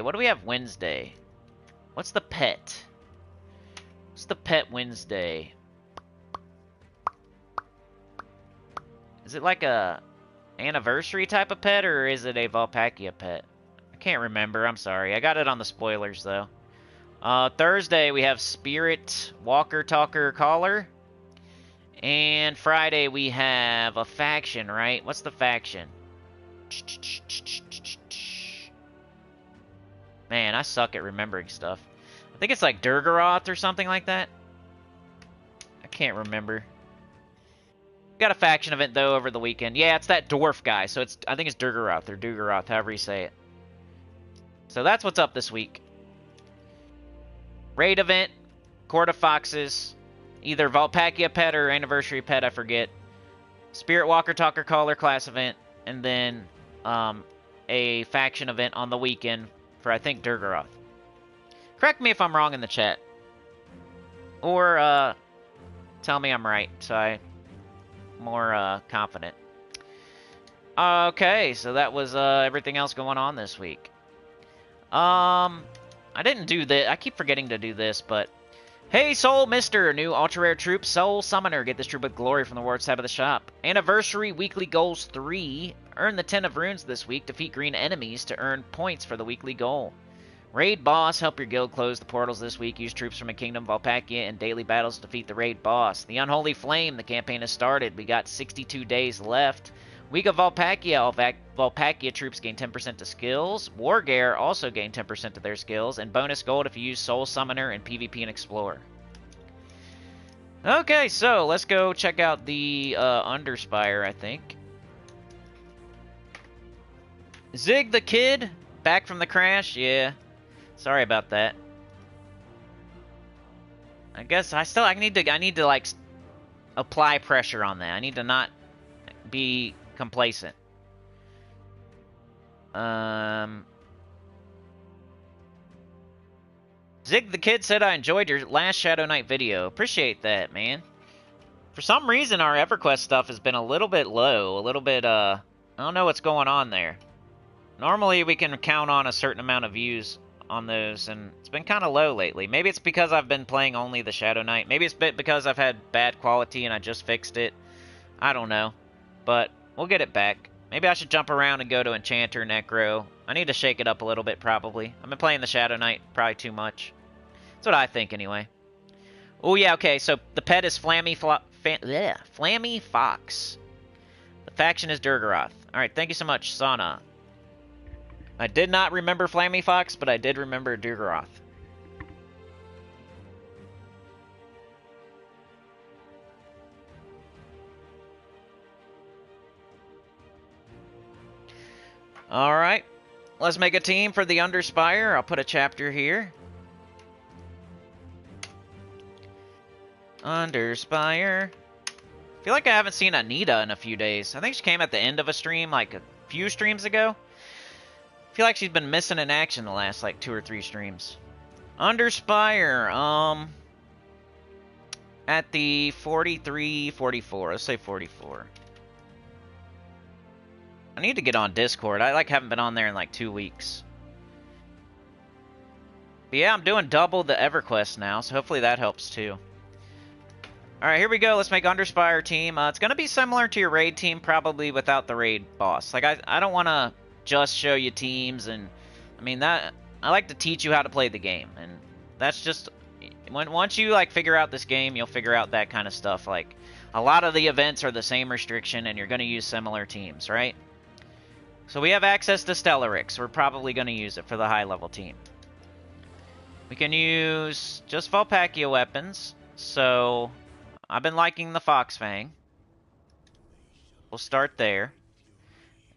What do we have Wednesday? What's the pet? What's the Pet Wednesday? Is it like a anniversary type of pet, or is it a Vulpacea pet? I can't remember. I'm sorry. I got it on the spoilers, though. Thursday, we have Spirit, Walker, Talker, Caller. And Friday, we have a faction, right? What's the faction? Man, I suck at remembering stuff. I think it's like Durgaroth or something like that. I can't remember. Got a faction event, though, over the weekend. Yeah, it's that dwarf guy. So I think it's Durgaroth or Dugaroth, however you say it. So that's what's up this week. Raid event, Court of Foxes, either Vulpacea pet or anniversary pet, I forget. Spirit Walker Talker Caller class event, and then a faction event on the weekend for, I think, Durgaroth. Correct me if I'm wrong in the chat. Or tell me I'm right, so I'm more confident. Okay, so that was everything else going on this week. I didn't do this. I keep forgetting to do this, but... Hey, Soul Mister! New ultra-rare troop, Soul Summoner. Get this troop with glory from the rewards tab of the shop. Anniversary Weekly Goals 3. Earn the 10 of runes this week. Defeat green enemies to earn points for the weekly goal. Raid Boss. Help your guild close the portals this week. Use troops from a kingdom, Vulpacea, and daily battles to defeat the Raid Boss. The Unholy Flame. The campaign has started. We got 62 days left. Week of Vulpacea. All Vulpacea troops gain 10% to skills. Wargear also gain 10% to their skills. And bonus gold if you use Soul Summoner in PvP and Explorer. Okay, so let's go check out the Underspire, I think. Zig the Kid, back from the crash? Yeah. Sorry about that. I guess I need to like apply pressure on that. I need to not be complacent. Zig the Kid said, I enjoyed your last Shadow Knight video. Appreciate that, man. For some reason, our EverQuest stuff has been a little bit low. A little bit, I don't know what's going on there. Normally, we can count on a certain amount of views on those, and it's been kind of low lately. Maybe it's because I've been playing only the Shadow Knight. Maybe it's because I've had bad quality and I just fixed it. I don't know. But we'll get it back. Maybe I should jump around and go to Enchanter, Necro. I need to shake it up a little bit, probably. I've been playing the Shadow Knight probably too much. That's what I think, anyway. Oh, yeah, okay, so the pet is Flammy Fox. The faction is Durgaroth. Alright, thank you so much, Sana. I did not remember Flammy Fox, but I did remember Durgaroth. Alright, let's make a team for the Underspire. I'll put a chapter here. Underspire. I feel like I haven't seen Anita in a few days. I think she came at the end of a stream, like a few streams ago. I feel like she's been missing in action the last, like, 2 or 3 streams. Underspire, at the 43, 44. Let's say 44. I need to get on Discord. I, like, haven't been on there in, like, 2 weeks. But yeah, I'm doing double the EverQuest now, so hopefully that helps, too. Alright, here we go. Let's make Underspire team. It's going to be similar to your raid team, probably without the raid boss. Like, I don't want to just show you teams, and I mean, that I like to teach you how to play the game, and that's just once you like figure out this game, you'll figure out that kind of stuff. Like, a lot of the events are the same restriction, and you're going to use similar teams, right? So we have access to Stellarix. We're probably going to use it for the high level team. We can use just Vulpacea weapons, so I've been liking the Fox Fang. We'll start there.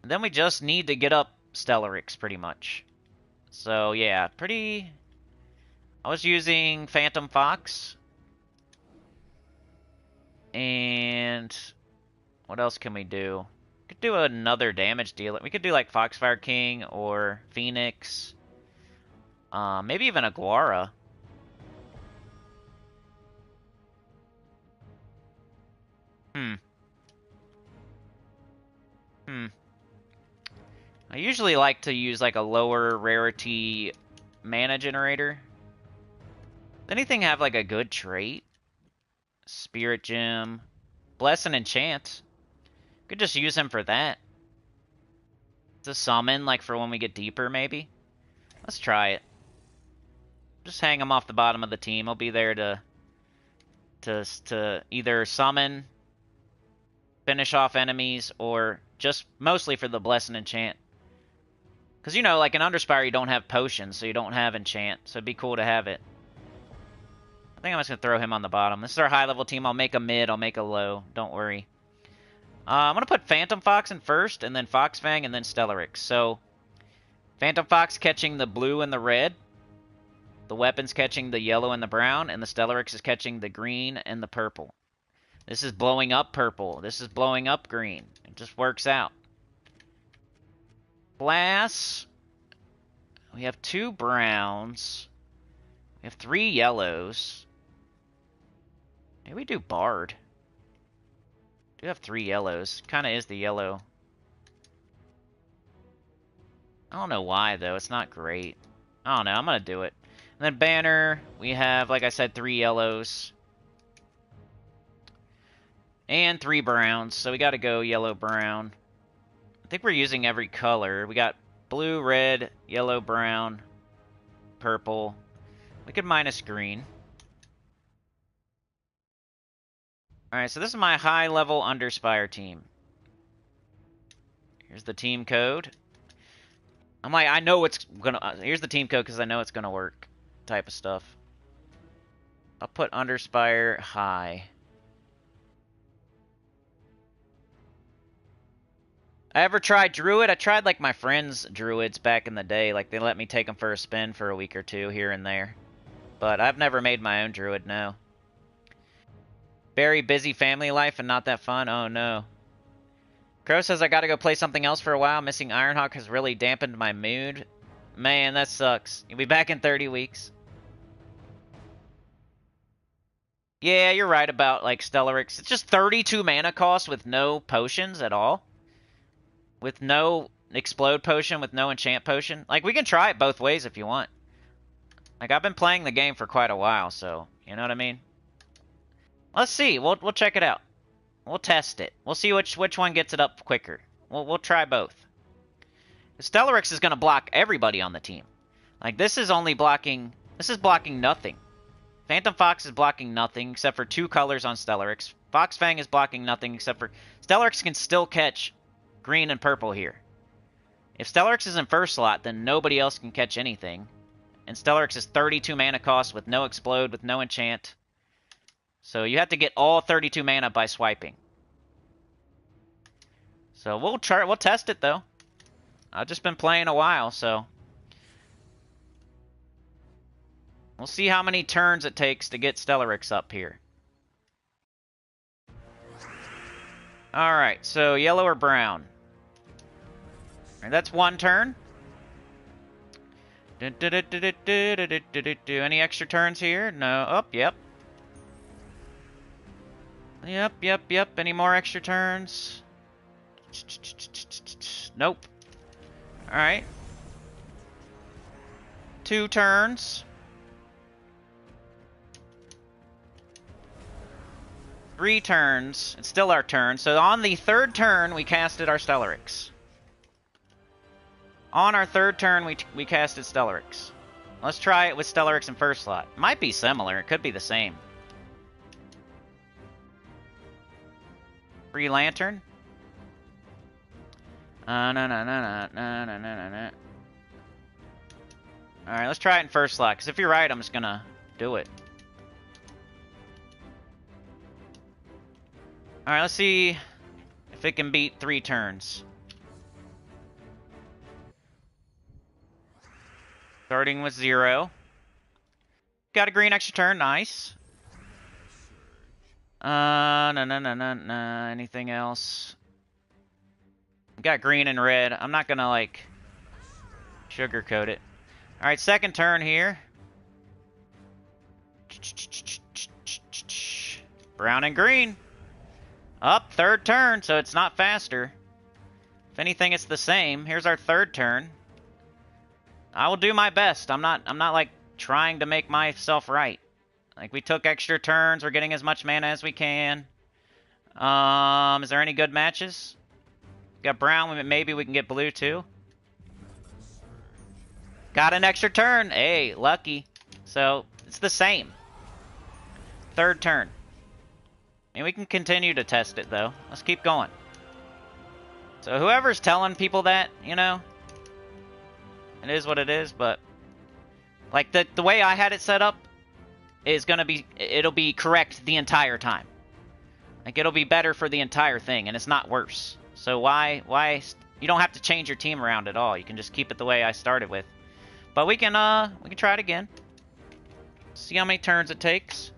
And then we just need to get up Stellarix, pretty much. So, yeah, I was using Phantom Fox. And what else can we do? We could do another damage dealer. We could do, like, Foxfire King or Phoenix. Maybe even a Guara. I usually like to use like a lower rarity mana generator. Anything have like a good trait? Spirit Gem. Bless and Enchant. Could just use him for that. To summon, like for when we get deeper, maybe. Let's try it. Just hang him off the bottom of the team. He'll be there to either summon, finish off enemies, or just mostly for the Bless and Enchant. Because, you know, like in Underspire, you don't have potions, so you don't have enchant. So it'd be cool to have it. I think I'm just going to throw him on the bottom. This is our high-level team. I'll make a mid. I'll make a low. Don't worry. I'm going to put Phantom Fox in first, and then Foxfang, and then Stellaryx. So, Phantom Fox catching the blue and the red. The weapon's catching the yellow and the brown, and the Stellaryx is catching the green and the purple. This is blowing up purple. This is blowing up green. It just works out. Blast. We have 2 browns. We have 3 yellows. Maybe we do Bard. We do have 3 yellows. Kind of is the yellow. I don't know why, though. It's not great. I don't know. I'm going to do it. And then Banner, we have, like I said, 3 yellows. And 3 browns. So we got to go yellow-brown. I think we're using every color. We got blue, red, yellow, brown, purple. We could minus green. Alright, so this is my high-level Underspire team. Here's the team code. I'm like, I know it's gonna... here's the team code because I know it's gonna work. Type of stuff. I'll put Underspire high. I ever tried Druid? I tried, like, my friends' Druids back in the day. Like, they let me take them for a spin for a week or 2 here and there. But I've never made my own Druid, no. Very busy family life and not that fun? Oh, no. Crow says I gotta go play something else for a while. Missing Ironhawk has really dampened my mood. Man, that sucks. You'll be back in 30 weeks. Yeah, you're right about, like, Stellaryx. It's just 32 mana cost with no potions at all. With no Explode Potion, with no Enchant Potion. Like, we can try it both ways if you want. Like, I've been playing the game for quite a while, so, you know what I mean? Let's see. We'll check it out. We'll test it. We'll see which one gets it up quicker. We'll try both. Stellaryx is going to block everybody on the team. Like, this is only blocking... This is blocking nothing. Phantom Fox is blocking nothing except for 2 colors on Stellaryx. Foxfang is blocking nothing except for... Stellaryx can still catch green and purple here. If Stellaryx is in first slot, then nobody else can catch anything. And Stellaryx is 32 mana cost with no Explode, with no Enchant. So you have to get all 32 mana by swiping. So we'll test it, though. I've just been playing a while, so... We'll see how many turns it takes to get Stellaryx up here. Alright, so yellow or brown? Alright, that's 1 turn. Any extra turns here? No. Oh, yep. Yep. Any more extra turns? Nope. Alright. 2 turns. 3 turns. It's still our turn. So on the 3rd turn, we casted our Stellaryx. On our 3rd turn, we casted Stellaryx. Let's try it with Stellaryx in first slot. Might be similar. It could be the same. Free Lantern. No. Alright, let's try it in first slot. Because if you're right, I'm just going to do it. Alright, let's see if it can beat 3 turns. Starting with 0. Got a green extra turn, nice. No. Anything else? Got green and red. I'm not gonna, like, sugarcoat it. Alright, 2nd turn here. Brown and green. Up, 3rd turn, so it's not faster. If anything, it's the same. Here's our 3rd turn. I will do my best. I'm not like trying to make myself right. Like, we took extra turns. We're getting as much mana as we can. Is there any good matches? Got brown. Maybe we can get blue, too. Got an extra turn. Hey, lucky. So, it's the same. Third turn. And we can continue to test it, though. Let's keep going. So, whoever's telling people that, you know, it is what it is, but... Like, the way I had it set up is gonna be... It'll be correct the entire time. Like, it'll be better for the entire thing, and it's not worse. So why... You don't have to change your team around at all. You can just keep it the way I started with. But we can try it again. See how many turns it takes.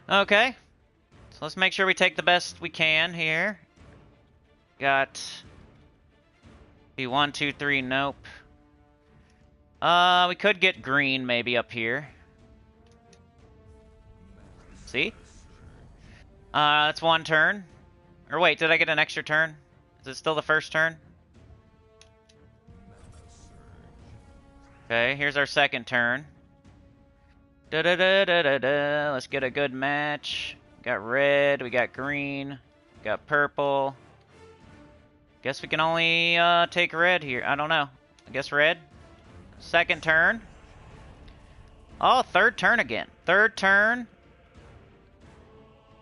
Okay. So let's make sure we take the best we can here. Got... Be 1, 2, 3, nope. We could get green maybe up here. See? That's one turn. Or wait, did I get an extra turn? Is it still the first turn? Okay, here's our second turn. Da-da-da-da-da-da. Let's get a good match. Got red, we got green, got purple. Guess we can only take red here. I don't know. I guess red. Second turn. Oh, third turn again. Third turn.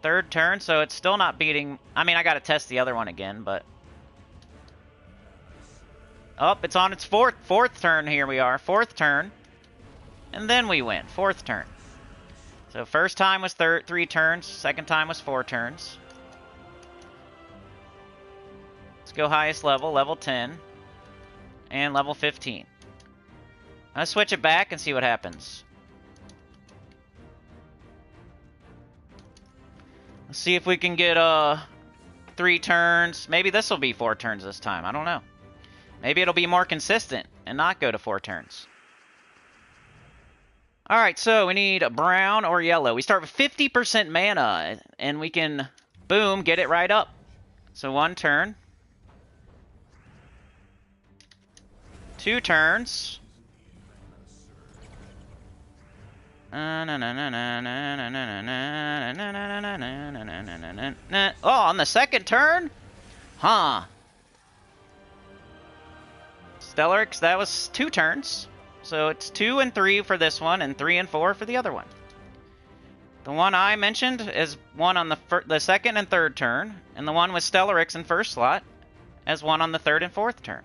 Third turn, so it's still not beating... I mean, I gotta test the other one again, but... Oh, it's on its fourth turn. Here we are. Fourth turn. And then we win. Fourth turn. So first time was 3 turns. Second time was 4 turns. Let's go highest level. Level 10. And level 15. Let's switch it back and see what happens. Let's see if we can get 3 turns. Maybe this will be 4 turns this time. I don't know. Maybe it'll be more consistent and not go to 4 turns. Alright, so we need brown or yellow. We start with 50% mana, and we can, boom, get it right up. So 1 turn. 2 turns. Oh, on the second turn? Huh. Stellaryx, that was 2 turns. So it's 2 and 3 for this one, and 3 and 4 for the other one. The one I mentioned is one on the second and third turn, and the one with Stellaryx in first slot as one on the third and fourth turn.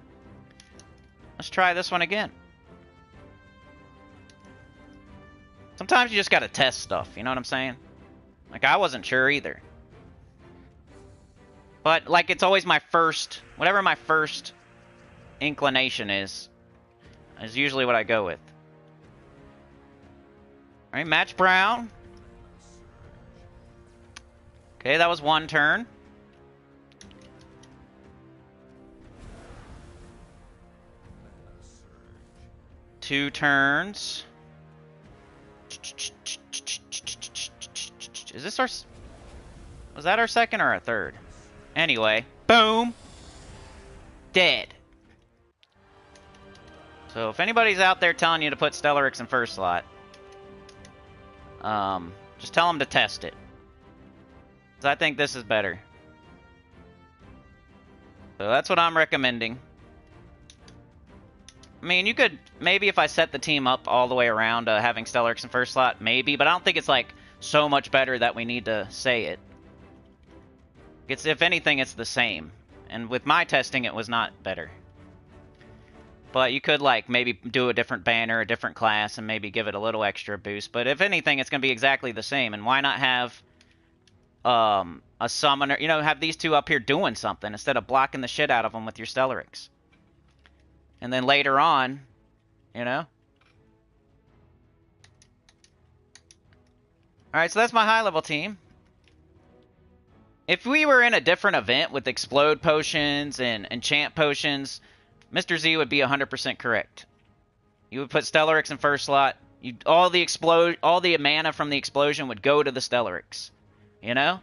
Let's try this one again. Sometimes you just gotta test stuff, you know what I'm saying? Like, I wasn't sure either. But, like, it's always my first... Whatever my first inclination is usually what I go with. Alright, match brown. Okay, that was 1 turn. Two turns. Is this our... Was that our second or our third? Anyway, boom. Dead. So if anybody's out there telling you to put Stellaryx in first slot, just tell them to test it. Because I think this is better. So that's what I'm recommending. I mean, you could, maybe if I set the team up all the way around having Stellaryx in first slot, maybe, but I don't think it's like so much better that we need to say it. It's, if anything, it's the same. And with my testing, it was not better. But you could, like, maybe do a different banner, a different class, and maybe give it a little extra boost. But if anything, it's going to be exactly the same. And why not have a summoner, you know, have these two up here doing something instead of blocking the shit out of them with your Stellaryx. And then later on, you know? Alright, so that's my high-level team. If we were in a different event with explode potions and enchant potions, Mr. Z would be 100% correct. You would put Stellaryx in first slot. All the mana from the explosion would go to the Stellaryx. You know?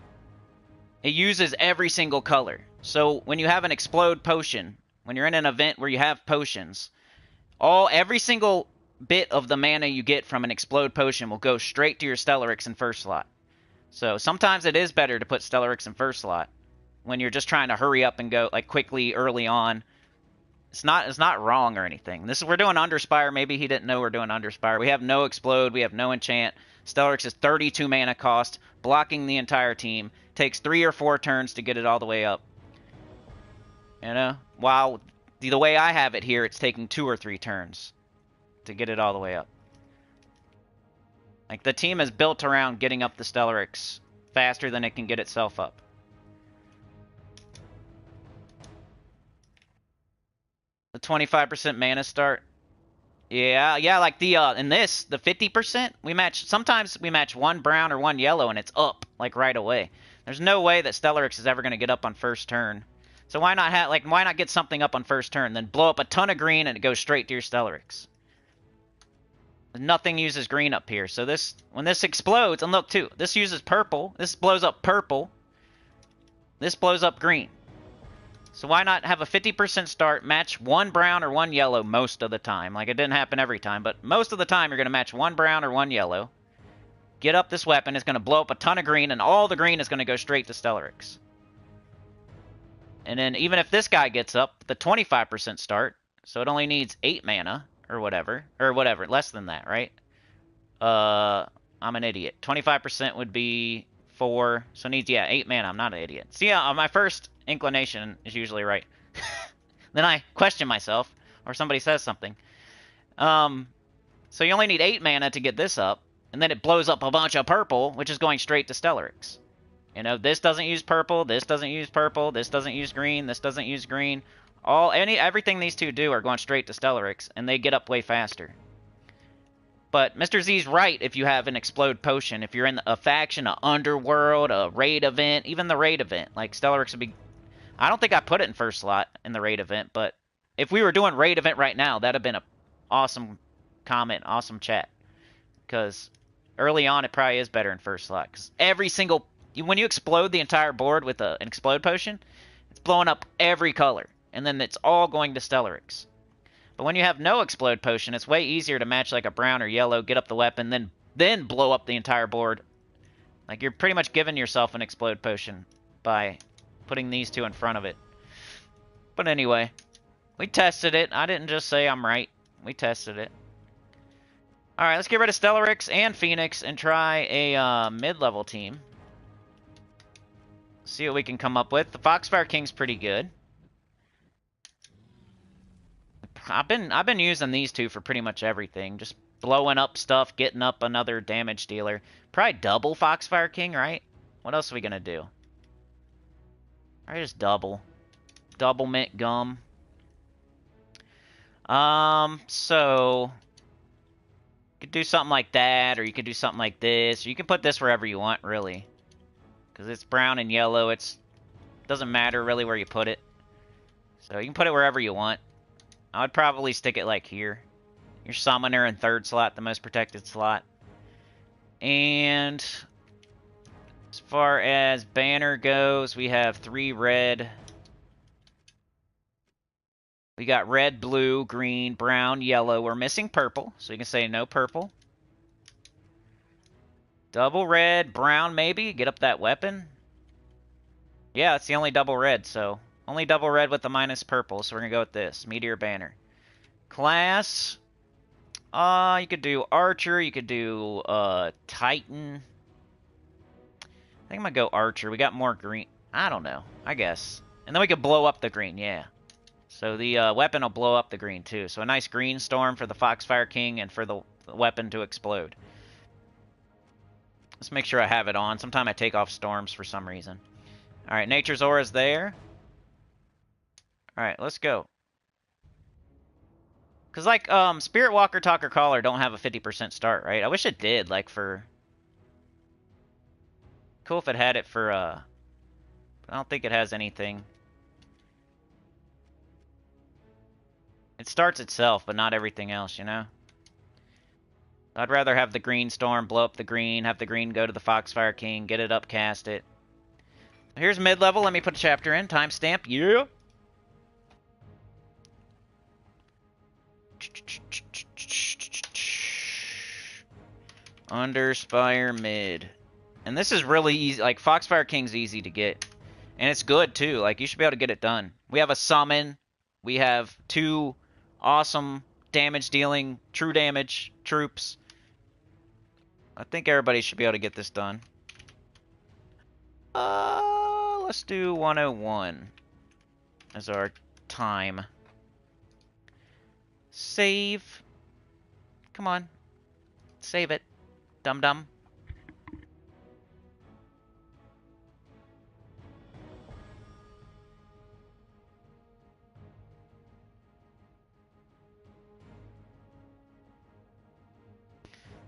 It uses every single color. So when you have an explode potion, when you're in an event where you have potions, every single bit of the mana you get from an explode potion will go straight to your Stellaryx in first slot. So sometimes it is better to put Stellaryx in first slot when you're just trying to hurry up and go like quickly early on. It's not wrong or anything. We're doing Underspire. Maybe he didn't know we're doing Underspire. We have no explode. We have no enchant. Stellaryx is 32 mana cost, blocking the entire team. Takes 3 or 4 turns to get it all the way up. You know, while the way I have it here, it's taking 2 or 3 turns to get it all the way up. Like the team is built around getting up the Stellaryx faster than it can get itself up. The 25% mana start. Yeah, like the in this, the 50%, sometimes we match 1 brown or 1 yellow and it's up like right away. There's no way that Stellaryx is ever going to get up on first turn. So why not get something up on first turn, then blow up a ton of green and it goes straight to your Stellaryx. Nothing uses green up here. So when this explodes, and look too, this uses purple. This blows up purple. This blows up green. So why not have a 50% start, match 1 brown or 1 yellow most of the time. Like, it didn't happen every time, but most of the time you're going to match 1 brown or 1 yellow. Get up this weapon, it's going to blow up a ton of green, and all the green is going to go straight to Stellaryx. And then even if this guy gets up, the 25% start, so it only needs 8 mana, or whatever, less than that, right? I'm an idiot. 25% would be 4, so it needs, 8 mana. I'm not an idiot. See, my first inclination is usually right. Then I question myself, or somebody says something. So you only need 8 mana to get this up, and then it blows up a bunch of purple, which is going straight to Stellaryx. You know, this doesn't use purple, this doesn't use purple, this doesn't use green, this doesn't use green. Everything these two do are going straight to Stellaryx, and they get up way faster. But Mr. Z's right if you have an explode potion. If you're in a faction, a underworld, a raid event, even the raid event, like Stellaryx would be... I don't think I put it in first slot in the raid event, but if we were doing raid event right now, that'd have been an awesome comment, awesome chat. Because early on, it probably is better in first slot. Because every single... When you explode the entire board with an explode potion, it's blowing up every color. And then it's all going to Stellaryx. But when you have no explode potion, it's way easier to match like a brown or yellow, get up the weapon, then blow up the entire board. Like, you're pretty much giving yourself an explode potion by putting these two in front of it. But anyway, we tested it. I didn't just say I'm right. We tested it. Alright, let's get rid of Stellaryx and Phoenix and try a mid-level team. See what we can come up with. The Foxfire King's pretty good. I've been using these two for pretty much everything. Just blowing up stuff, getting up another damage dealer. Probably double Foxfire King, right? What else are we gonna do? Alright, just double. Double mint gum. So you could do something like that, or you could do something like this, or you can put this wherever you want, really. Because it's brown and yellow, it doesn't matter really where you put it. So you can put it wherever you want. I would probably stick it like here. Your summoner in third slot, the most protected slot. And as far as banner goes, we have 3 red. We got red, blue, green, brown, yellow. We're missing purple, so you can say no purple. Double red, brown maybe. Get up that weapon. Yeah, it's the only double red, so... Only double red with the minus purple, so we're going to go with this. Meteor banner. Class. You could do Archer. You could do Titan. I think I'm going to go Archer. We got more green. I don't know. I guess. And then we could blow up the green, yeah. So the weapon will blow up the green, too. So a nice green storm for the Foxfire King and for the weapon to explode. Let's make sure I have it on. Sometimes I take off storms for some reason. Alright, Nature's Aura's there. Alright, let's go. Because, like, Spirit Walker, Talker, Caller don't have a 50% start, right? I wish it did, like, for... Cool if it had it for, I don't think it has anything. It starts itself, but not everything else, you know? I'd rather have the green storm, blow up the green, have the green go to the Foxfire King, get it up, cast it. Here's mid-level. Let me put a chapter in. Timestamp. Yeah. Underspire mid. And this is really easy. Like, Foxfire King's easy to get. And it's good, too. Like, you should be able to get it done. We have a summon. We have 2 awesome damage-dealing, true damage troops. I think everybody should be able to get this done. Let's do 101 as our time. Save. Come on. Save it. Dum-dum.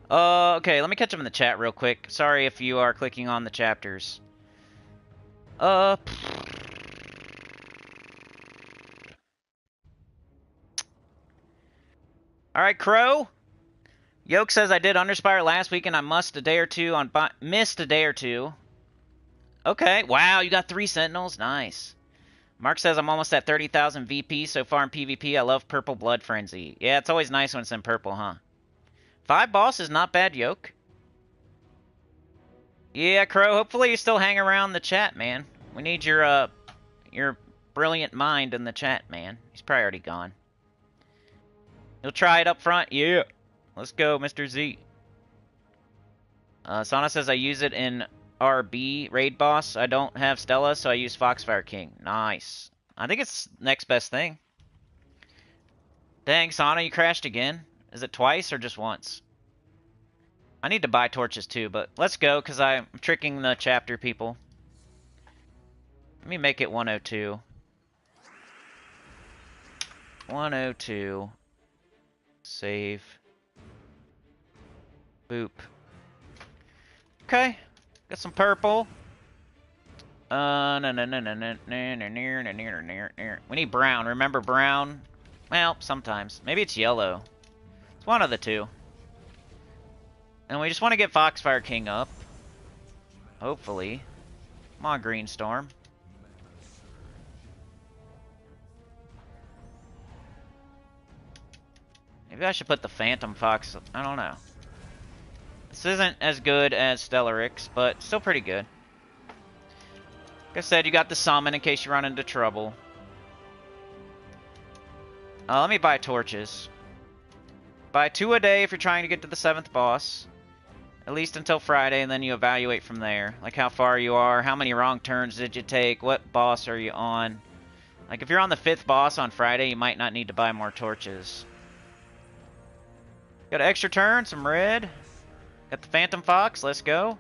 Okay, let me catch them in the chat real quick. Sorry if you are clicking on the chapters. Alright, Crow. Yoke says I did Underspire last week and I missed a day or two. Okay, wow, you got 3 Sentinels? Nice. Mark says I'm almost at 30,000 VP so far in PvP. I love Purple Blood Frenzy. Yeah, it's always nice when it's in purple, huh? 5 bosses, not bad, Yoke. Yeah, Crow, hopefully you still hang around the chat, man. We need your brilliant mind in the chat, man. He's probably already gone. You'll try it up front? Yeah. Let's go, Mr. Z. Sana says I use it in RB, Raid Boss. I don't have Stella, so I use Foxfire King. Nice. I think it's next best thing. Dang, Sana, you crashed again. Is it twice or just once? I need to buy torches too, but let's go, because I'm tricking the chapter people. Let me make it 102. 102. Save. Boop. Okay. Got some purple. We need brown. Remember brown? Well, sometimes. Maybe it's yellow. It's one of the two. And we just want to get Foxfire King up. Hopefully. Come on, Greenstorm. Maybe I should put the Phantom Fox. I don't know. This isn't as good as Stellarix, but still pretty good. Like I said, you got the summon in case you run into trouble. Let me buy torches. Buy 2 a day if you're trying to get to the 7th boss. At least until Friday, and then you evaluate from there. Like how far you are, how many wrong turns did you take, what boss are you on. Like if you're on the 5th boss on Friday, you might not need to buy more torches. Got an extra turn, some red. Got the Phantom Fox, let's go.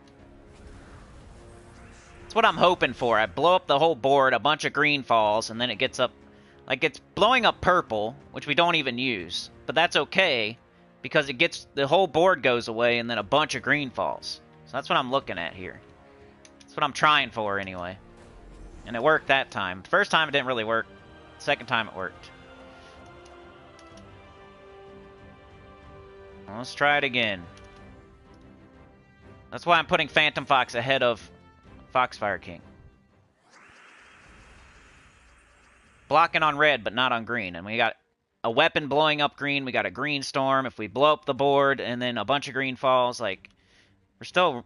That's what I'm hoping for. I blow up the whole board, a bunch of green falls, and then it gets up. Like it's blowing up purple, which we don't even use. But that's okay, because it gets, the whole board goes away, and then a bunch of green falls. So that's what I'm looking at here. That's what I'm trying for, anyway. And it worked that time. The first time it didn't really work. The second time it worked. Well, let's try it again. That's why I'm putting Phantom Fox ahead of Foxfire King. Blocking on red, but not on green. And we got a weapon blowing up green. We got a green storm. If we blow up the board and then a bunch of green falls, like, we're still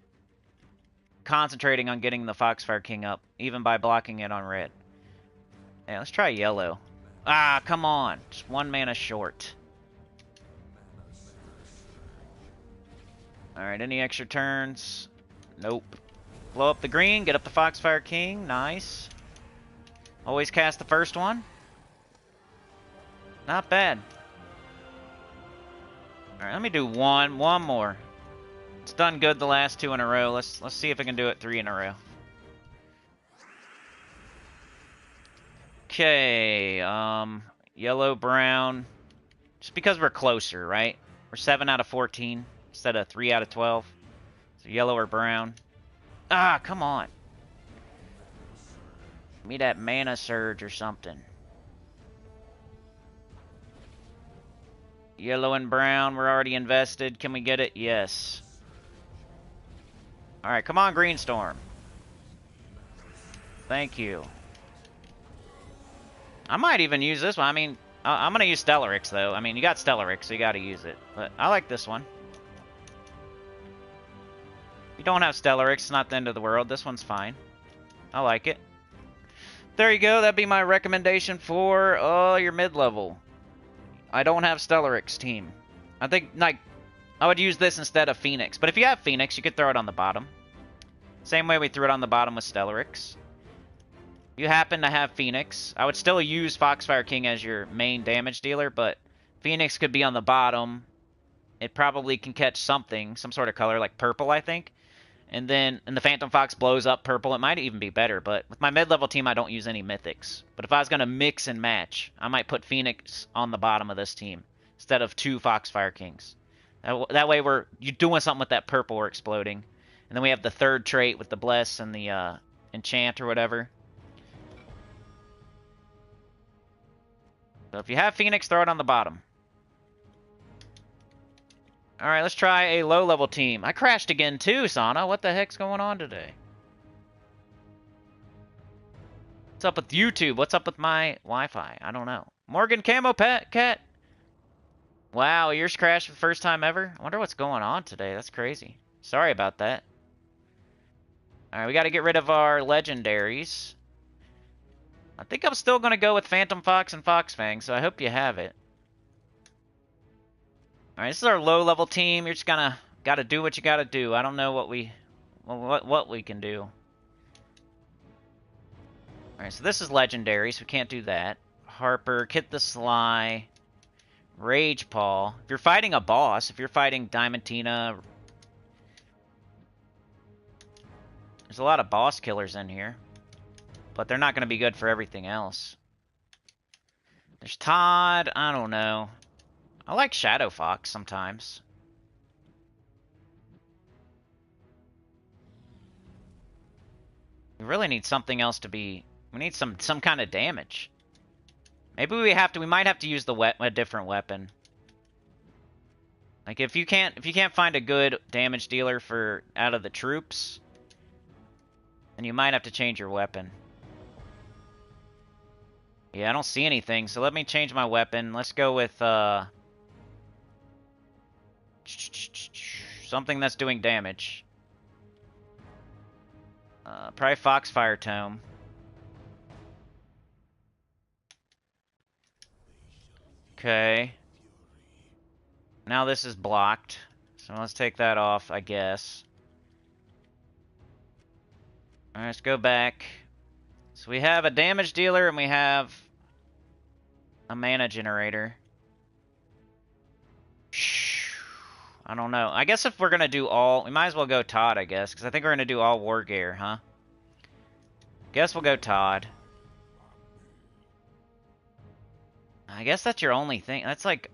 concentrating on getting the Foxfire King up, even by blocking it on red. Yeah, let's try yellow. Ah, come on. Just 1 mana short. Alright, any extra turns? Nope. Blow up the green, get up the Foxfire King. Nice. Always cast the first one. Not bad. Alright, let me do one more. It's done good the last 2 in a row. Let's see if I can do it 3 in a row. Okay, yellow, brown. Just because we're closer, right? We're 7 out of 14 instead of 3 out of 12. So yellow or brown. Ah, come on. Give me that mana surge or something. Yellow and brown, we're already invested. Can we get it? Yes. Alright, come on, Greenstorm. Thank you. I might even use this one. I mean, I'm going to use Stellarix, though. I mean, you got Stellarix, so you got to use it. But I like this one. If you don't have Stellarix, it's not the end of the world. This one's fine. I like it. There you go. That'd be my recommendation for your mid-level. I don't have Stellarix team. I think, like, I would use this instead of Phoenix. But if you have Phoenix, you could throw it on the bottom. Same way we threw it on the bottom with Stellarix. If you happen to have Phoenix, I would still use Foxfire King as your main damage dealer, but Phoenix could be on the bottom. It probably can catch something, some sort of color, like purple, I think. And the Phantom Fox blows up purple. It might even be better, but with my mid-level team, I don't use any mythics. But if I was going to mix and match, I might put Phoenix on the bottom of this team instead of 2 Foxfire Kings. That way you're doing something with that purple or exploding. And then we have the third trait with the Bless and the Enchant or whatever. So if you have Phoenix, throw it on the bottom. Alright, let's try a low-level team. I crashed again too, Sana. What the heck's going on today? What's up with YouTube? What's up with my Wi-Fi? I don't know. Morgan Camo Pet Cat. Wow, yours crashed for the first time ever? I wonder what's going on today. That's crazy. Sorry about that. Alright, we got to get rid of our legendaries. I think I'm still going to go with Phantom Fox and Foxfang, so I hope you have it. Alright, this is our low-level team. You're just gotta do what you gotta do. I don't know what we can do. Alright, so this is legendary, so we can't do that. Harper, Kit the Sly, Rage Paw. If you're fighting a boss, if you're fighting Diamantina, there's a lot of boss killers in here. But they're not going to be good for everything else. There's Todd, I don't know. I like Shadow Fox sometimes. We really need something else to be... We need some kind of damage. Maybe we might have to use a different weapon. Like if you can't find a good damage dealer for out of the troops, then you might have to change your weapon. Yeah, I don't see anything, so let me change my weapon. Let's go with something that's doing damage. Probably Foxfire Tome. Okay. Now this is blocked. So let's take that off, I guess. Alright, let's go back. So we have a damage dealer and we have a mana generator. I don't know. I guess if we're going to do all... We might as well go Todd, I guess. Because I think we're going to do all War Gear, huh? Guess we'll go Todd. I guess that's your only thing. That's like...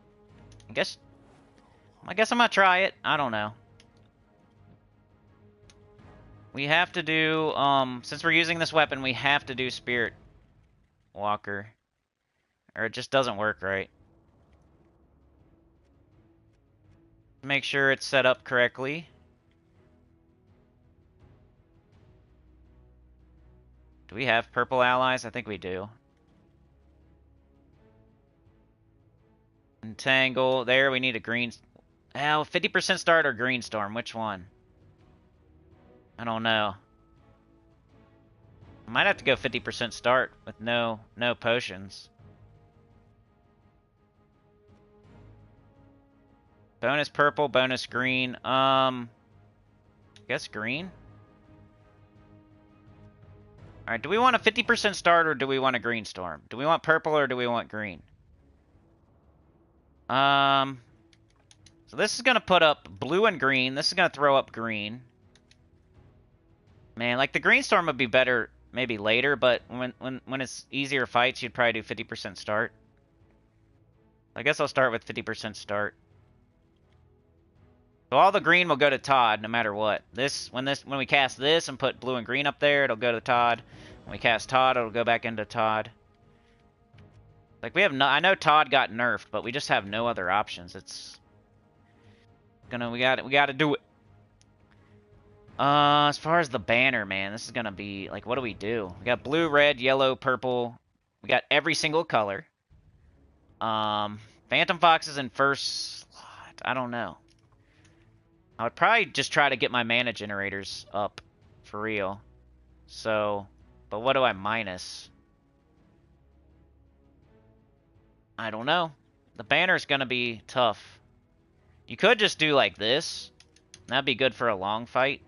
I guess I'm going to try it. I don't know. We have to do... since we're using this weapon, we have to do Spirit Walker. Or it just doesn't work right. Make sure it's set up correctly. Do we have purple allies? I think we do. Entangle. There, we need a green... Oh, 50% start or green storm. Which one? I don't know. I might have to go 50% start with no potions. Bonus purple, bonus green. I guess green. Alright, do we want a 50% start or do we want a green storm? Do we want purple or do we want green? So this is going to put up blue and green. This is going to throw up green. Man, like the green storm would be better maybe later, but when it's easier fights, you'd probably do 50% start. I guess I'll start with 50% start. So all the green will go to Todd no matter what. When we cast this and put blue and green up there, it'll go to Todd. When we cast Todd, it'll go back into Todd. Like we have no, I know Todd got nerfed, but we just have no other options. We got to do it. As far as the banner, man, this is gonna be, like, what do we do? We got blue, red, yellow, purple. We got every single color. Phantom Fox is in first slot. I don't know. I would probably just try to get my mana generators up, for real. So, but what do I minus? I don't know. The banner's gonna be tough. You could just do like this. That'd be good for a long fight.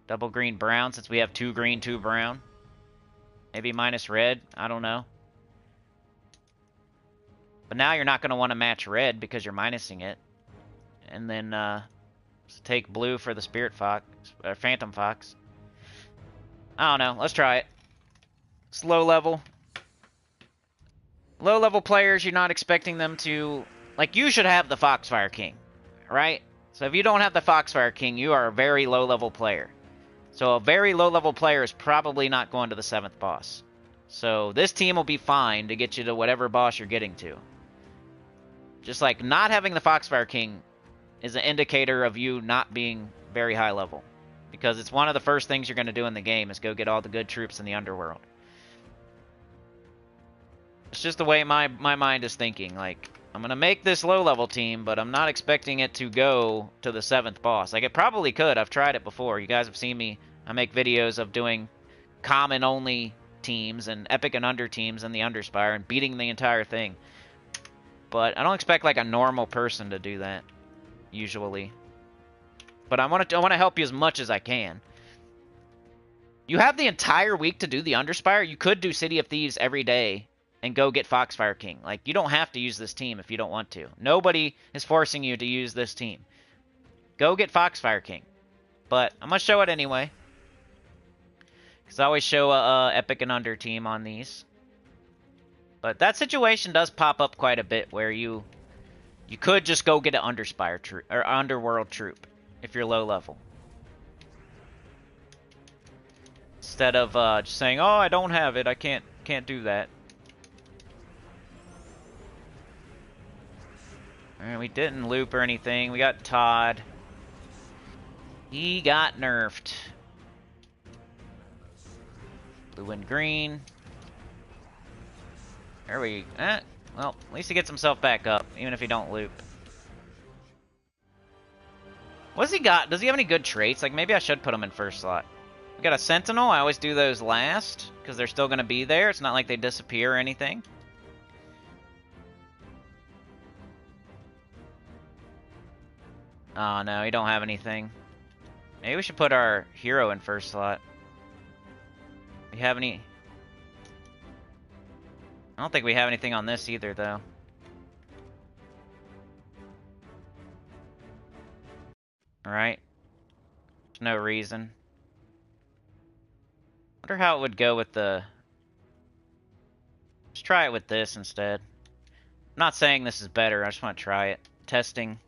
Double green brown, since we have 2 green, 2 brown. Maybe minus red, I don't know. But now you're not going to want to match red because you're minusing it. And then take blue for the Spirit Fox, or Phantom Fox. I don't know, let's try it. It's low level. Low level players, you're not expecting them to... Like, you should have the Foxfire King, right? So if you don't have the Foxfire King, you are a very low level player. So a very low level player is probably not going to the 7th boss. So this team will be fine to get you to whatever boss you're getting to. Just like not having the Foxfire King is an indicator of you not being very high level. Because it's one of the first things you're going to do in the game is go get all the good troops in the underworld. It's just the way my mind is thinking. Like, I'm going to make this low level team, but I'm not expecting it to go to the 7th boss. Like, it probably could. I've tried it before. You guys have seen me. I make videos of doing common only teams and epic and under teams in the Underspire and beating the entire thing. But I don't expect like a normal person to do that, usually. But I want to help you as much as I can. You have the entire week to do the Underspire. You could do City of Thieves every day and go get Foxfire King. Like, you don't have to use this team if you don't want to. Nobody is forcing you to use this team. Go get Foxfire King. But I'm going to show it anyway. Because I always show a epic and under team on these. But that situation does pop up quite a bit where you could just go get an Underspire troop or Underworld troop if you're low level. Instead of just saying, "Oh, I don't have it. I can't do that." Alright, we didn't loop or anything. We got Todd. He got nerfed. Blue and green. There we... well, at least he gets himself back up, even if he don't loop. What's he got? Does he have any good traits? Like, maybe I should put him in first slot. We got a Sentinel. I always do those last, because they're still going to be there. It's not like they disappear or anything. Oh, no, he don't have anything. Maybe we should put our hero in first slot. We have any... I don't think we have anything on this either, though. Alright. There's no reason. Wonder how it would go with the... Let's try it with this instead. I'm not saying this is better, I just want to try it. Testing.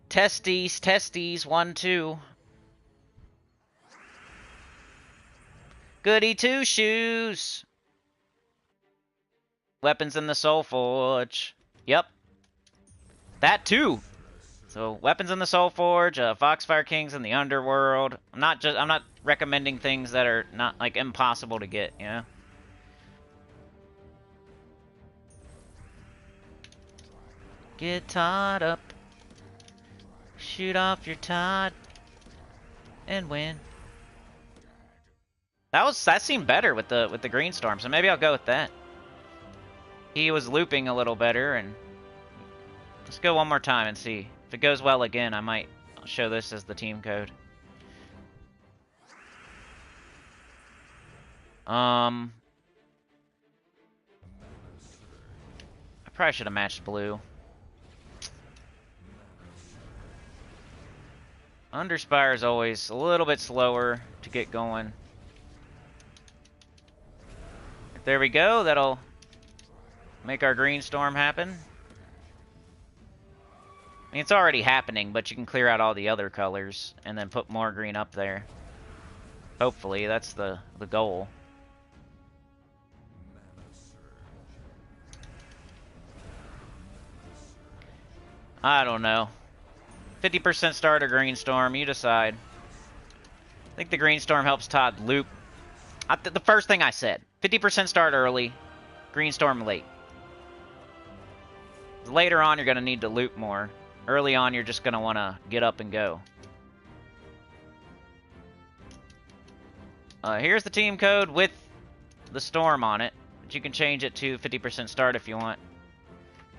Testes, 1, 2. Goody two shoes. Weapons in the Soulforge. Yep. That too. So weapons in the Soulforge, Foxfire Kings in the Underworld. I'm not recommending things that are not like impossible to get, you know? Get Todd up. Shoot off your Todd and win. That seemed better with the green storm, so maybe I'll go with that. He was looping a little better, and let's go one more time and see. If it goes well again, I might show this as the team code. I probably should have matched blue. Underspire is always a little bit slower to get going. There we go, that'll make our green storm happen. I mean, it's already happening, but you can clear out all the other colors and then put more green up there. Hopefully, that's the goal. I don't know. 50% start or green storm, you decide. I think the green storm helps Todd loop. The first thing I said, 50% start early, green storm late. Later on, you're going to need to loop more. Early on, you're just going to want to get up and go. Here's the team code with the storm on it. But you can change it to 50% start if you want.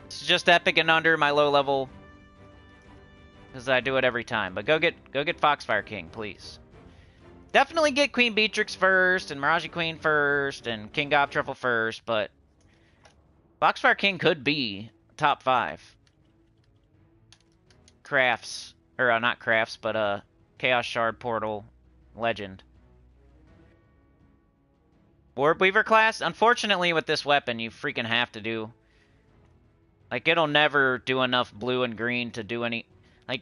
It's just epic and under my low level, because I do it every time. But go get Foxfire King, please. Definitely get Queen Beatrix first, and Mirage Queen first, and King Gobtruffle first, but Foxfire King could be top 5. Crafts, or not crafts, but Chaos Shard Portal Legend. Orb Weaver class? Unfortunately, with this weapon, you freaking have to do... Like, it'll never do enough blue and green to do any... Like,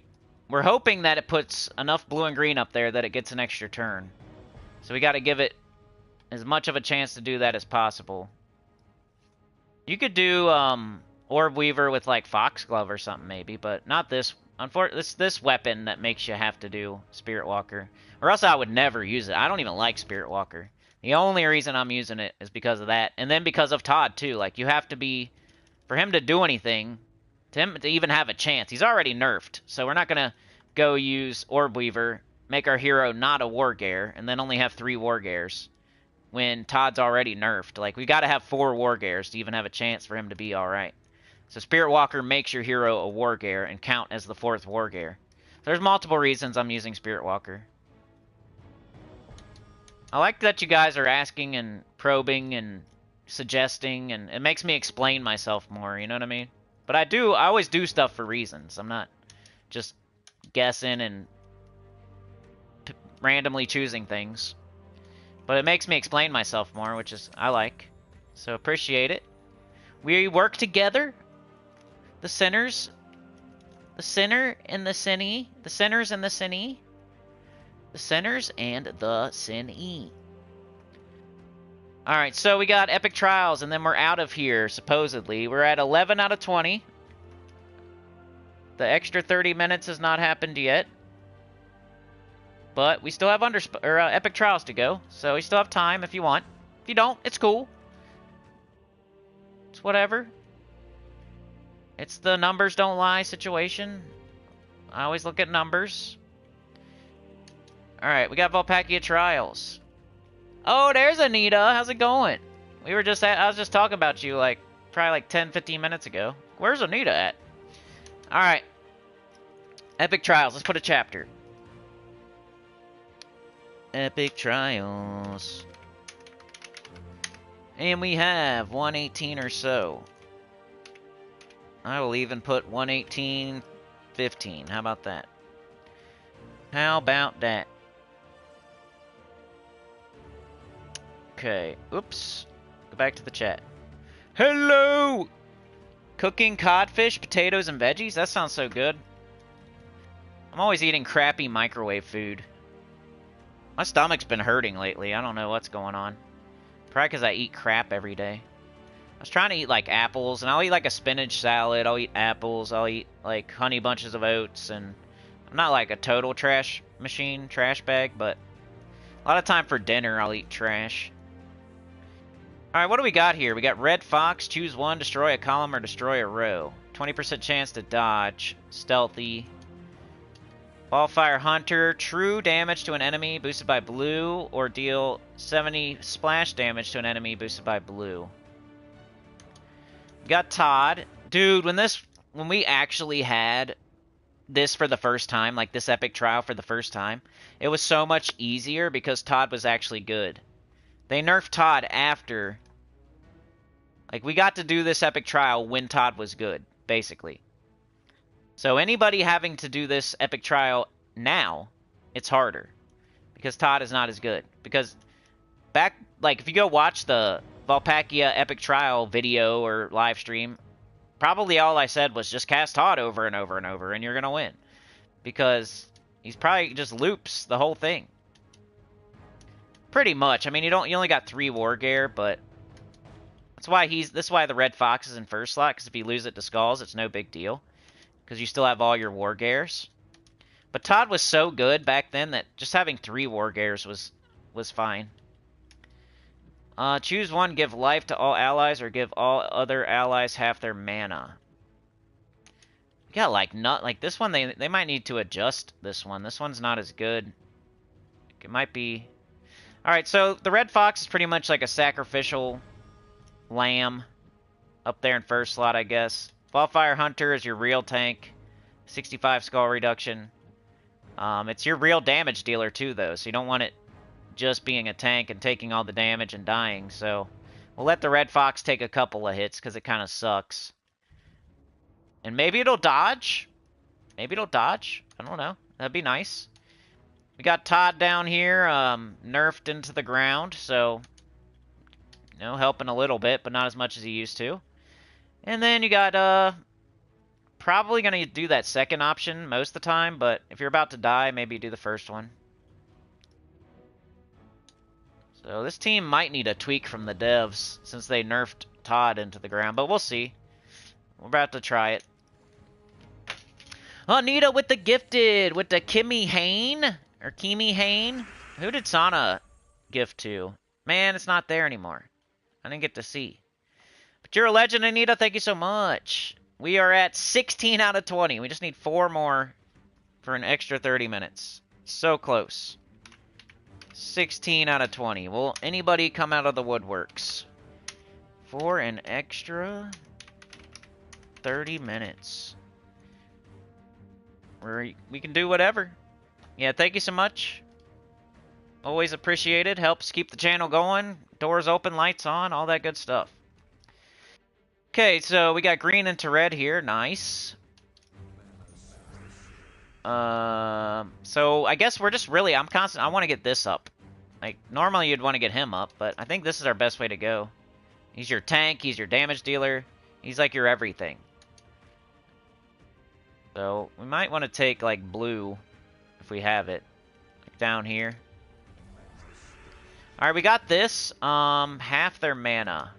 we're hoping that it puts enough blue and green up there that it gets an extra turn. So we gotta give it as much of a chance to do that as possible. You could do, Orb Weaver with, like, Foxglove or something, maybe, but not this. Unfortunately, it's this weapon that makes you have to do Spirit Walker. Or else I would never use it. I don't even like Spirit Walker. The only reason I'm using it is because of that. And then because of Todd, too. Like, you have to be... For him to do anything, to him to even have a chance, he's already nerfed. So we're not going to go use Orb Weaver, make our hero not a Wargear, and then only have 3 Wargears when Todd's already nerfed. Like, we got to have 4 Wargears to even have a chance for him to be alright. So Spirit Walker makes your hero a Wargear and count as the 4th Wargear. There's multiple reasons I'm using Spirit Walker. I like that you guys are asking and probing and suggesting, and it makes me explain myself more, you know what I mean? But I always do stuff for reasons. I'm not just guessing and randomly choosing things. But it makes me explain myself more, which is, I like. So appreciate it. We work together. The sinners. The sinner and the sinny. The sinners and the sinny. The sinners and the sinny. Alright, so we got Epic Trials, and then we're out of here, supposedly. We're at 11 out of 20. The extra 30 minutes has not happened yet. But we still have Epic Trials to go, so we still have time if you want. If you don't, it's cool. It's whatever. It's the numbers don't lie situation. I always look at numbers. Alright, we got Vulpacea Trials. Oh, there's Anita. How's it going? I was just talking about you probably like 10-15 minutes ago. Where's Anita at? Alright. Epic Trials. Let's put a chapter. Epic Trials. And we have 118 or so. I will even put 118.15. How about that? How about that? Okay. Oops. Go back to the chat. Hello! Cooking codfish, potatoes, and veggies? That sounds so good. I'm always eating crappy microwave food. My stomach's been hurting lately. I don't know what's going on. Probably because I eat crap every day. I was trying to eat, like, apples, and I'll eat, like, a spinach salad. I'll eat apples. I'll eat, like, honey bunches of oats, and I'm not, like, a total trash machine, trash bag, but a lot of time for dinner, I'll eat trash. Alright, what do we got here? We got Red Fox, choose one, destroy a column or destroy a row. 20% chance to dodge. Stealthy. Ballfire Hunter, true damage to an enemy boosted by blue, or deal 70 splash damage to an enemy boosted by blue. We got Todd. Dude, when we actually had this for the first time, like this epic trial for the first time, it was so much easier because Todd was actually good. They nerfed Todd after. Like, we got to do this epic trial when Todd was good, basically. So anybody having to do this epic trial now, it's harder. Because Todd is not as good. Because if you go watch the Vulpacea epic trial video or live stream, probably all I said was just cast Todd over and over and over, and you're going to win. Because he's probably just loops the whole thing. Pretty much. I mean, you only got 3 Wargear, but that's why the Red Fox is in first slot, because if you lose it to Skulls, it's no big deal. Because you still have all your Wargears. But Todd was so good back then that just having 3 War Gears was fine. Choose one, give life to all allies, or give all other allies half their mana. We got like this one, they might need to adjust this one. This one's not as good. It might be... Alright, so the Red Fox is pretty much like a sacrificial lamb up there in first slot, I guess. Wildfire Hunter is your real tank. 65 skull reduction. It's your real damage dealer too, though, so you don't want it just being a tank and taking all the damage and dying, so we'll let the Red Fox take a couple of hits, because it kind of sucks. And maybe it'll dodge? Maybe it'll dodge? I don't know. That'd be nice. We got Todd down here, nerfed into the ground, so, you know, helping a little bit, but not as much as he used to. And then you got, probably going to do that second option most of the time, but if you're about to die, maybe do the first one. So this team might need a tweak from the devs, since they nerfed Todd into the ground, but we'll see. We're about to try it. Anita with the gifted, with the Kimmy Hain, or Kimi Hain. Who did Sana gift to? Man, it's not there anymore. I didn't get to see. But you're a legend, Anita. Thank you so much. We are at 16 out of 20. We just need 4 more for an extra 30 minutes. So close. 16 out of 20. Will anybody come out of the woodworks for an extra 30 minutes? We can do whatever. Yeah, thank you so much. Always appreciated. Helps keep the channel going. Doors open, lights on, all that good stuff. Okay, so we got green into red here. Nice. So I guess we're just really... I want to get this up. Like, normally you'd want to get him up, but I think this is our best way to go. He's your tank. He's your damage dealer. He's like your everything. So we might want to take, like, blue if we have it. Like down here. Alright, we got this. Half their mana.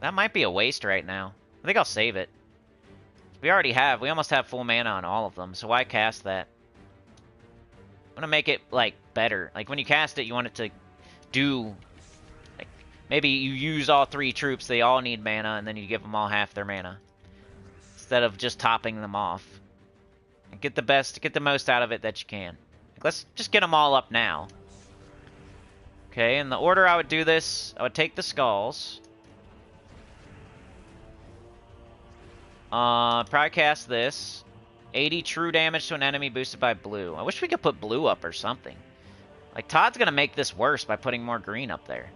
That might be a waste right now. I think I'll save it. We almost have full mana on all of them, so why cast that? I want to make it, like, better. Like, when you cast it, you want it to do... Like, maybe you use all 3 troops, they all need mana, and then you give them all half their mana. Instead of just topping them off. And get the most out of it that you can. Like, let's just get them all up now. Okay, in the order I would do this, I would take the skulls. Probably cast this. 80 true damage to an enemy boosted by blue. I wish we could put blue up or something. Like, Todd's gonna make this worse by putting more green up there.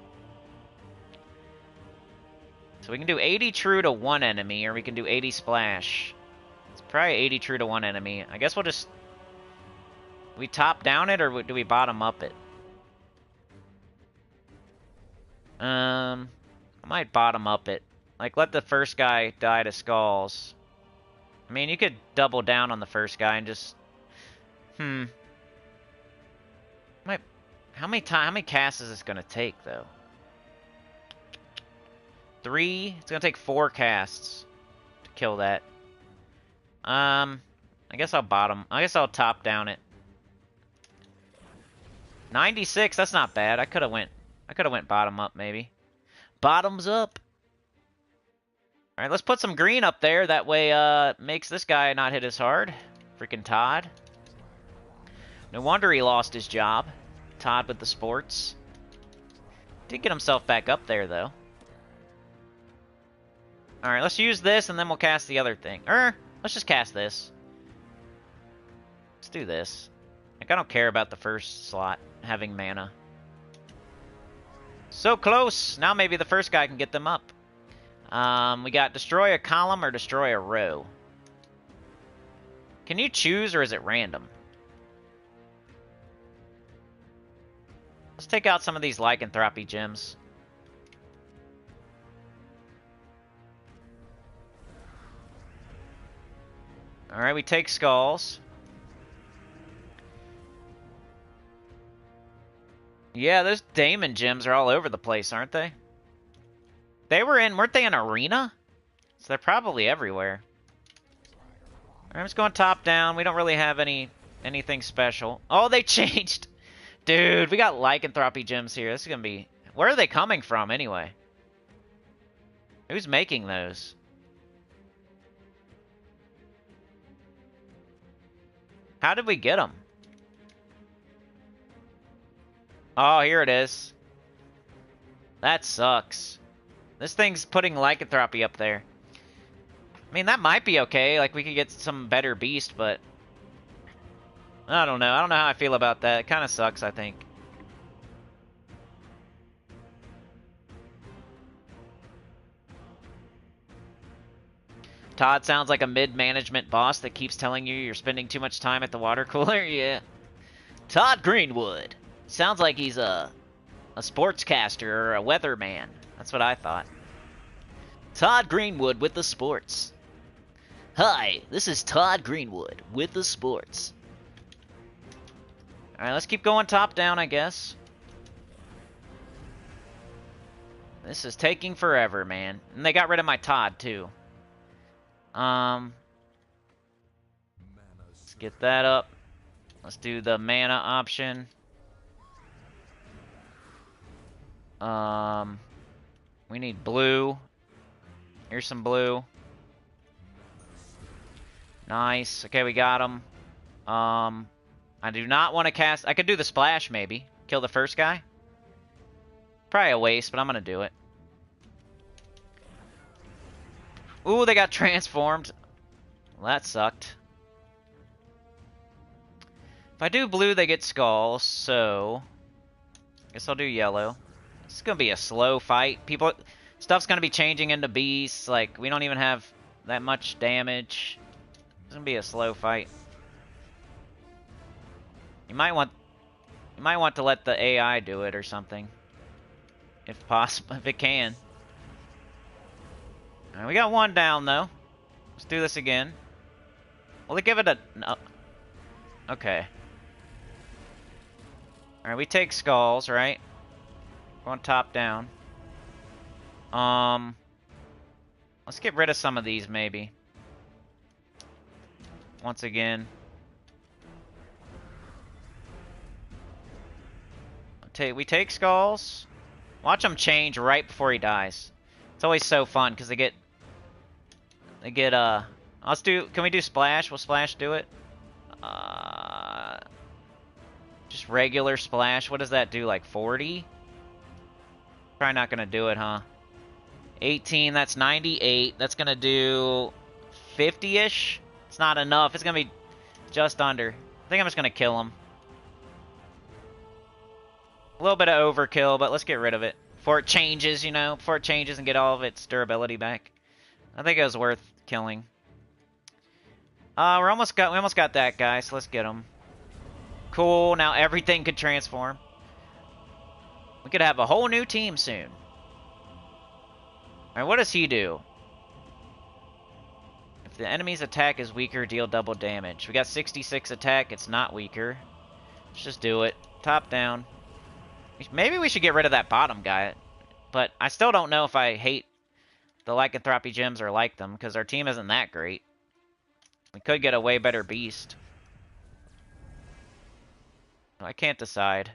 So we can do 80 true to one enemy, or we can do 80 splash. It's probably 80 true to one enemy. I guess we'll just... We top down it, or do we bottom up it? I might bottom up it. Like, let the first guy die to skulls. I mean, you could double down on the first guy and just... How many casts is this gonna take, though? 3? It's gonna take 4 casts to kill that. I guess I'll top down it. 96, that's not bad. I could have went bottom up, maybe. Bottoms up. Alright, let's put some green up there. That way, makes this guy not hit as hard. Freaking Todd. No wonder he lost his job. Todd with the sports. Did get himself back up there, though. Alright, let's use this, and then we'll cast the other thing. Let's just cast this. Let's do this. Like, I don't care about the first slot having mana. So close! Now maybe the first guy can get them up. We got destroy a column or destroy a row. Can you choose, or is it random? Let's take out some of these lycanthropy gems. Alright, we take skulls. Yeah, those Daemon gems are all over the place, aren't they? Weren't they in Arena? So they're probably everywhere. I'm just going top down. We don't really have anything special. Oh, they changed. Dude, we got lycanthropy gems here. This is gonna be... Where are they coming from, anyway? Who's making those? How did we get them? Oh, here it is. That sucks. This thing's putting lycanthropy up there. I mean, that might be okay. Like, we could get some better beast, but... I don't know. I don't know how I feel about that. It kind of sucks, I think. Todd sounds like a mid-management boss that keeps telling you you're spending too much time at the water cooler. Yeah. Todd Greenwood. Sounds like he's a sportscaster or a weatherman. That's what I thought. Todd Greenwood with the sports. Hi, this is Todd Greenwood with the sports. Alright, let's keep going top down, I guess. This is taking forever, man. And they got rid of my Todd, too. Let's get that up. Let's do the mana option. We need blue. Here's some blue. Nice. Okay, we got them. I do not want to cast... I could do the splash, maybe. Kill the first guy. Probably a waste, but I'm going to do it. Ooh, they got transformed. Well, that sucked. If I do blue, they get skulls, so... I guess I'll do yellow. This is going to be a slow fight. Stuff's going to be changing into beasts. Like, we don't even have that much damage. It's going to be a slow fight. You might want to let the AI do it or something. If possible, if it can. Alright, we got one down, though. Let's do this again. Will it give it a... No. Okay. Alright, we take skulls, right? Going top down. Let's get rid of some of these, maybe. Once again. We take skulls. Watch him change right before he dies. It's always so fun, because they get... Let's do... Can we do splash? Will splash do it? Just regular splash. What does that do? Like 40? Probably not gonna do it, huh? 18, that's 98. That's gonna do 50-ish? It's not enough. It's gonna be just under. I think I'm just gonna kill him. A little bit of overkill, but let's get rid of it. Before it changes, you know? Before it changes and get all of its durability back. I think it was worth killing. We almost got that guy, so let's get him. Cool, now everything could transform. We could have a whole new team soon. Alright, what does he do? If the enemy's attack is weaker, deal double damage. We got 66 attack, it's not weaker. Let's just do it. Top down. Maybe we should get rid of that bottom guy. But I still don't know if I hate the lycanthropy gems or like them, because our team isn't that great. We could get a way better beast. I can't decide.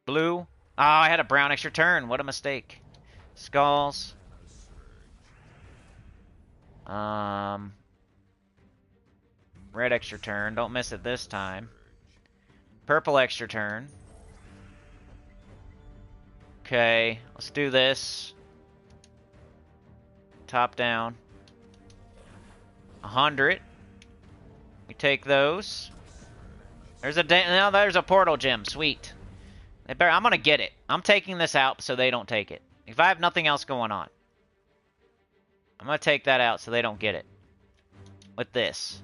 Blue. Oh, I had a brown extra turn. What a mistake. Skulls. Red extra turn. Don't miss it this time. Purple extra turn. Okay, let's do this. Top down. 100. We take those. There's a portal gem. Sweet. I'm gonna get it. I'm taking this out so they don't take it. If I have nothing else going on, I'm gonna take that out so they don't get it. With this.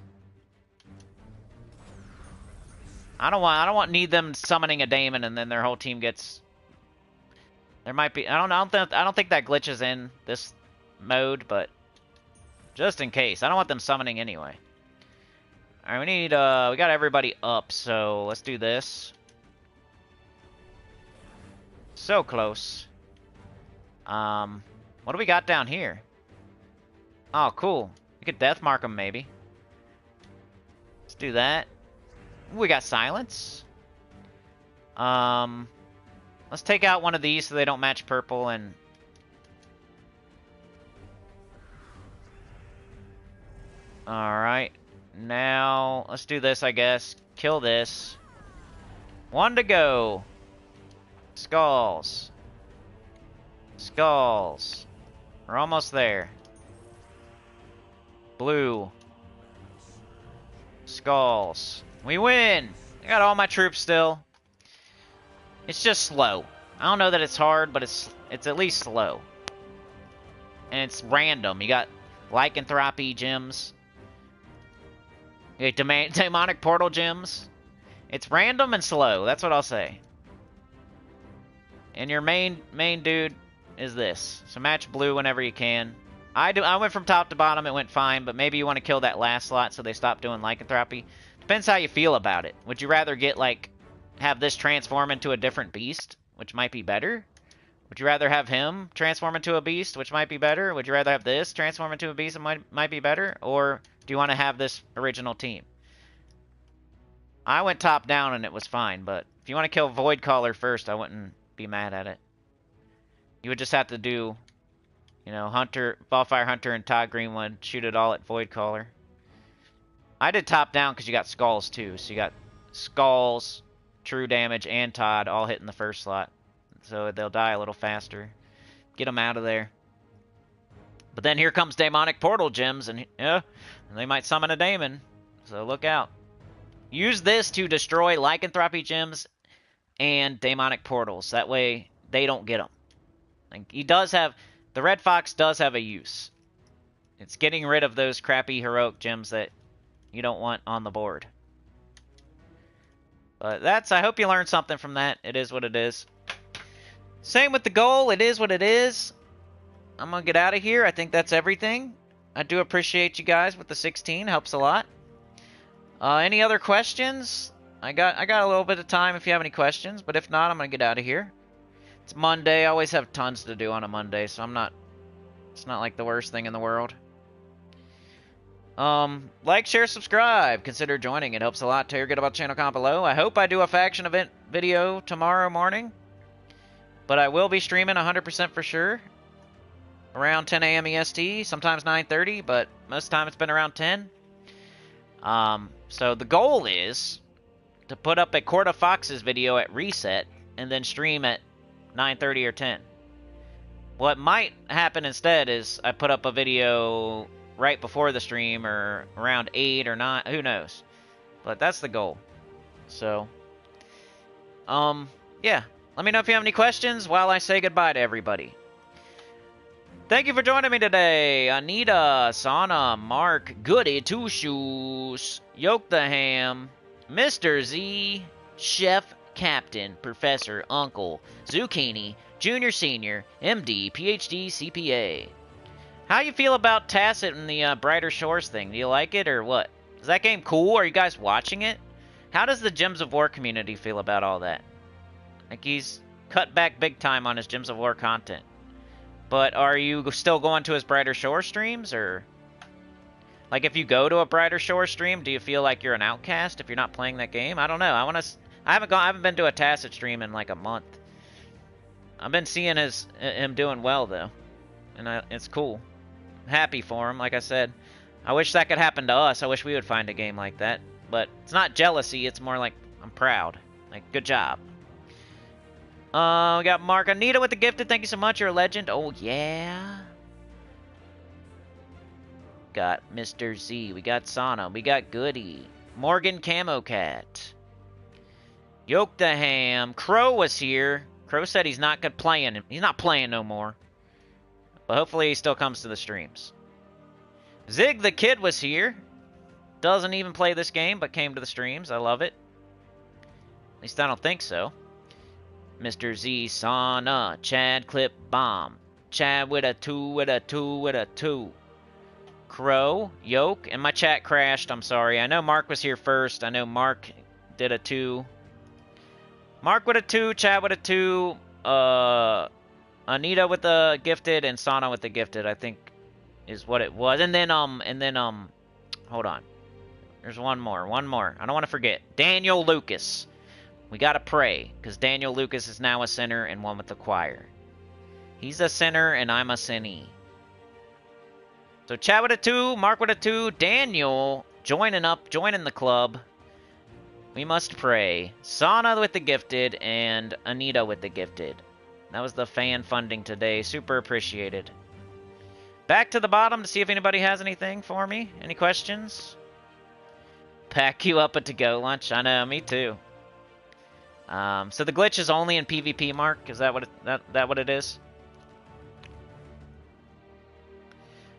I don't need them summoning a daemon and then their whole team gets... There might be... I don't think that glitches in this mode, but... Just in case. I don't want them summoning anyway. Alright, we got everybody up, so let's do this. So close. What do we got down here? Oh, cool. We could death mark them, maybe. Let's do that. Ooh, we got silence. Let's take out one of these so they don't match purple and... Alright. Now, let's do this, I guess. Kill this. One to go. Skulls. Skulls. We're almost there. Blue. Skulls. We win! I got all my troops still. It's just slow. I don't know that it's hard, but it's at least slow. And it's random. You got lycanthropy gems. You got demonic portal gems. It's random and slow. That's what I'll say. And your main dude is this. So match blue whenever you can. I went from top to bottom. It went fine, but maybe you want to kill that last slot so they stop doing lycanthropy. Depends how you feel about it. Would you rather get, like, have this transform into a different beast, which might be better? Would you rather have him transform into a beast, which might be better? Would you rather have this transform into a beast that might be better? Or do you want to have this original team? I went top down and it was fine, but if you want to kill Voidcaller first, I wouldn't be mad at it. You would just have to do, you know, Hunter, Ballfire Hunter and Todd Greenwood, shoot it all at Voidcaller. I did top down because you got Skulls too, so you got Skulls, True Damage, and Todd all hitting the first slot. So they'll die a little faster. Get them out of there. But then here comes Demonic Portal Gems, and they might summon a Daemon. So look out. Use this to destroy Lycanthropy Gems and Demonic Portals. That way they don't get them. Like, he does have... The Red Fox does have a use. It's getting rid of those crappy Heroic Gems that you don't want on the board. But that's... I hope you learned something from that. It is what it is. Same with the goal. It is what it is. I'm going to get out of here. I think that's everything. I do appreciate you guys with the 16. Helps a lot. Any other questions? I got a little bit of time if you have any questions. But if not, I'm going to get out of here. It's Monday. I always have tons to do on a Monday. So I'm not... It's not like the worst thing in the world. Like, share, subscribe. Consider joining. It helps a lot. Tell your good about the channel comment below. I hope I do a faction event video tomorrow morning. But I will be streaming 100% for sure. Around 10 a.m. EST. Sometimes 9:30, but most of the time it's been around 10. So the goal is to put up a Court of Foxes video at reset and then stream at 9:30 or 10. What might happen instead is I put up a video right before the stream or around 8 or 9. Who knows? But that's the goal. So, yeah. Let me know if you have any questions while I say goodbye to everybody. Thank you for joining me today. Anita, Sana, Mark, Goody Two Shoes, Yoke the Ham, Mr. Z, Chef, Captain, Professor, Uncle, Zucchini, Junior, Senior, MD, PhD, CPA. How you feel about Tacit and the Brighter Shores thing? Do you like it or what? Is that game cool? Are you guys watching it? How does the Gems of War community feel about all that? Like, he's cut back big time on his Gems of War content. But are you still going to his Brighter Shore streams, or... Like, if you go to a Brighter Shore stream, do you feel like you're an outcast if you're not playing that game? I don't know. I haven't been to a Tacit stream in like a month. I've been seeing him doing well, though. And it's cool. I'm happy for him, like I said. I wish that could happen to us. I wish we would find a game like that. But it's not jealousy. It's more like, I'm proud. Like, good job. We got Mark. Anita with the gifted. Thank you so much. You're a legend. Oh, yeah. Got Mr. Z. We got Sana. We got Goody. Morgan Camo Cat. Yoke the Ham. Crow was here. Crow said he's not good playing. He's not playing no more. But hopefully he still comes to the streams. Zig the Kid was here. Doesn't even play this game, but came to the streams. I love it. At least I don't think so. Mr. Z, Sana, Chad, Clip, Bomb. Chad with a 2, with a 2, with a 2. Crow, Yoke, and my chat crashed. I'm sorry. I know Mark was here first. I know Mark did a 2. Mark with a 2, Chad with a 2, Anita with the gifted, and Sana with the gifted. I think is what it was. And then, hold on. There's one more. I don't want to forget. Daniel Lucas. We gotta pray, because Daniel Lucas is now a sinner and one with the choir. He's a sinner and I'm a sinnee. So Chad with a 2, Mark with a 2, Daniel joining the club. We must pray. Sana with the gifted and Anita with the gifted. That was the fan funding today. Super appreciated. Back to the bottom to see if anybody has anything for me. Any questions? Pack you up a to-go lunch. I know, me too. So the glitch is only in PvP, Mark? Is that what it is?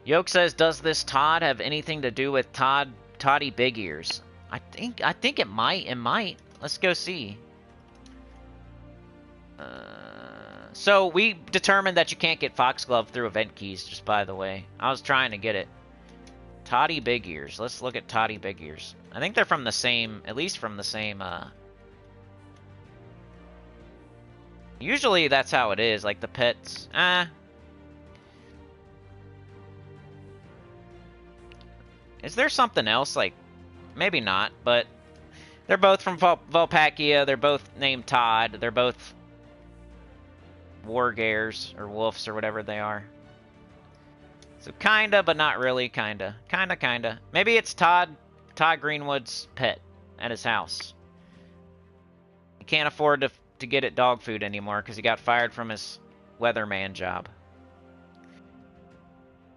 Yoke says, does this Todd have anything to do with Toddy Big Ears? I think it might. Let's go see. So we determined that you can't get Foxglove through event keys, just by the way. I was trying to get it. Toddy Big Ears. Let's look at Toddy Big Ears. I think they're from the same, at least from the same, usually that's how it is, like the pets. Is there something else? Like, maybe not, but they're both from Vulpacea. They're both named Todd. They're both Wargares, or wolves, or whatever they are. So kinda, but not really, kinda. Kinda. Maybe it's Todd Greenwood's pet at his house. He can't afford to get it dog food anymore because he got fired from his weatherman job.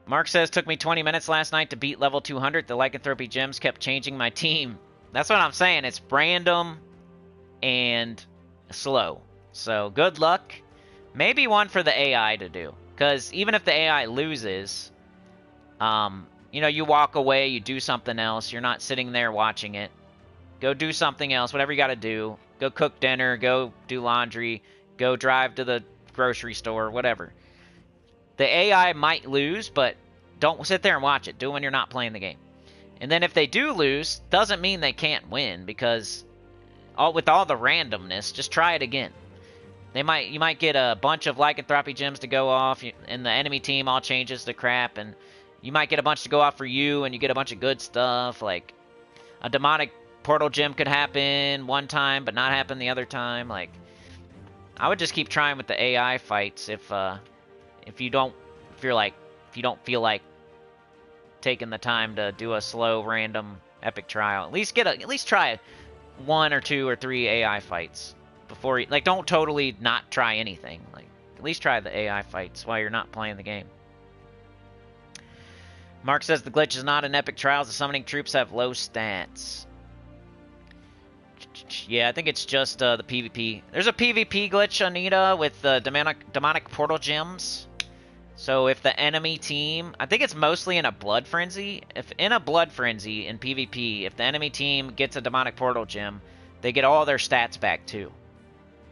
Mark says, took me 20 minutes last night to beat level 200. The lycanthropy gems kept changing my team. That's what I'm saying. It's random and slow. So good luck. Maybe one for the AI to do. Because even if the AI loses, you know, you walk away, you do something else. You're not sitting there watching it. Go do something else, whatever you got to do. Go cook dinner, go do laundry, go drive to the grocery store, whatever. The AI might lose, but don't sit there and watch it. Do it when you're not playing the game. And then if they do lose, doesn't mean they can't win, because with all the randomness, just try it again. You might get a bunch of lycanthropy gems to go off, and the enemy team all changes to crap, and you might get a bunch to go off for you, and you get a bunch of good stuff, like a demonic portal gem could happen one time, but not happen the other time. Like, I would just keep trying with the AI fights if you don't feel like taking the time to do a slow, random, epic trial. At least try 1 or 2 or 3 AI fights before you, like, don't totally not try anything. Like, at least try the AI fights while you're not playing the game. Mark says the glitch is not in epic trials. The summoning troops have low stats. Yeah, I think it's just the PvP. There's a PvP glitch, Anita, with the demonic portal gems. So if the enemy team, I think it's mostly in a blood frenzy. If in a blood frenzy in PvP, if the enemy team gets a demonic portal gem, they get all their stats back too.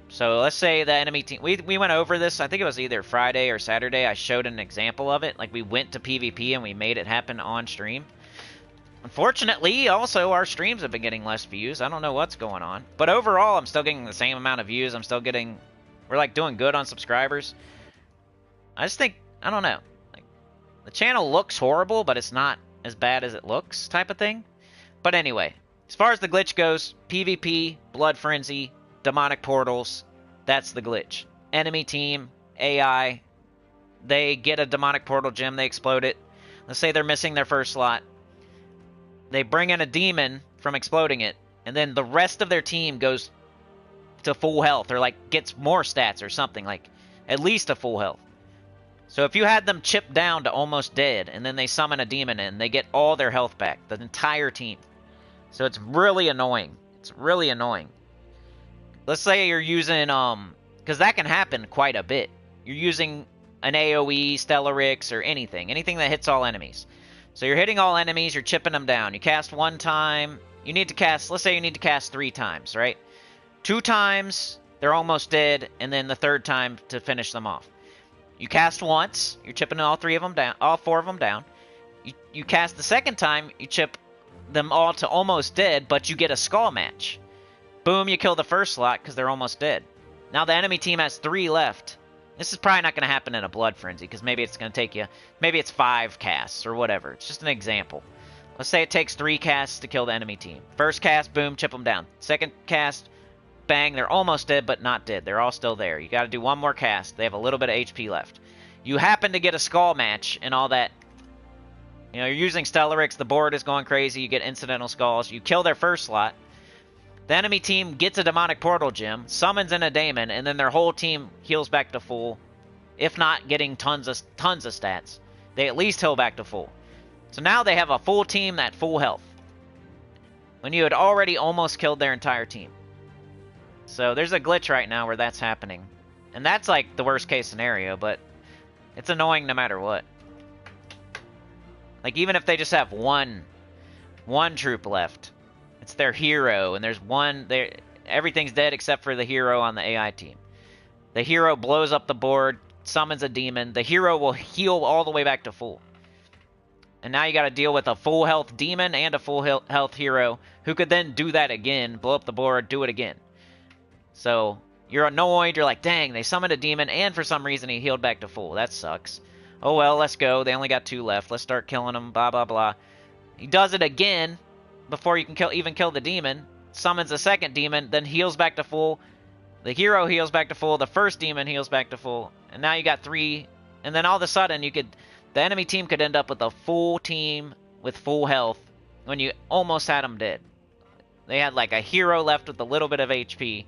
So let's say the enemy team, we went over this, I think it was either Friday or Saturday, I showed an example of it. Like, we went to PvP and we made it happen on stream. Unfortunately, also, our streams have been getting less views. I don't know what's going on. But overall, I'm still getting the same amount of views. We're like doing good on subscribers. I just think, I don't know. Like, the channel looks horrible, but it's not as bad as it looks, type of thing. But anyway, as far as the glitch goes, PvP, blood frenzy, demonic portals, that's the glitch. Enemy team, AI, they get a demonic portal gem, they explode it. Let's say they're missing their first slot. They bring in a demon from exploding it, and then the rest of their team goes to full health, or like gets more stats or something, like at least a full health. So if you had them chip down to almost dead, and then they summon a demon in, they get all their health back, the entire team. So it's really annoying. It's really annoying. Let's say you're using, because that can happen quite a bit. You're using an AoE, Stellarix, or anything that hits all enemies. So you're hitting all enemies, you're chipping them down. You cast 1 time, you need to cast, let's say you need to cast 3 times, right? 2 times, they're almost dead, and then the 3rd time to finish them off. You cast once, you're chipping all 4 of them down. You cast the 2nd time, you chip them all to almost dead, but you get a skull match. Boom, you kill the first slot because they're almost dead. Now the enemy team has 3 left. This is probably not going to happen in a Blood Frenzy, because maybe it's going to take you... Maybe it's 5 casts, or whatever. It's just an example. Let's say it takes 3 casts to kill the enemy team. First cast, boom, chip them down. Second cast, bang, they're almost dead, but not dead. They're all still there. You got to do one more cast. They have a little bit of HP left. You happen to get a skull match and all that. You know, you're using Stellarix, the board is going crazy, you get incidental skulls, you kill their first slot. The enemy team gets a demonic portal gem, summons in a daemon, and then their whole team heals back to full. If not getting tons of stats, they at least heal back to full. So now they have a full team at full health, when you had already almost killed their entire team. So there's a glitch right now where that's happening. And that's like the worst case scenario, but it's annoying no matter what. Like, even if they just have one troop left, it's their hero, and there's one there. Everything's dead except for the hero on the AI team. The hero blows up the board, summons a demon. The hero will heal all the way back to full. And now you got to deal with a full health demon and a full health hero who could then do that again, blow up the board, do it again. So you're annoyed. You're like, dang, they summoned a demon, and for some reason he healed back to full. That sucks. Oh well, let's go. They only got 2 left. Let's start killing them. Blah blah blah. He does it again before you can even kill the demon. Summons a second demon, then heals back to full. The hero heals back to full. The first demon heals back to full. And now you got 3. And then all of a sudden, the enemy team could end up with a full team with full health when you almost had them dead. They had like a hero left with a little bit of HP.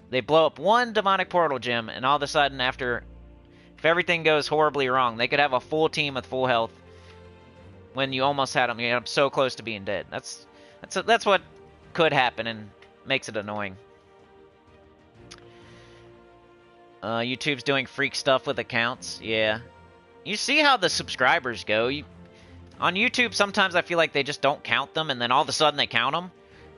They blow up 1 demonic portal gem, and all of a sudden, if everything goes horribly wrong, they could have a full team with full health when you almost had them. You got them so close to being dead. That's what could happen and makes it annoying. YouTube's doing freak stuff with accounts. Yeah. You see how the subscribers go. On YouTube, sometimes I feel like they just don't count them, and then all of a sudden they count them.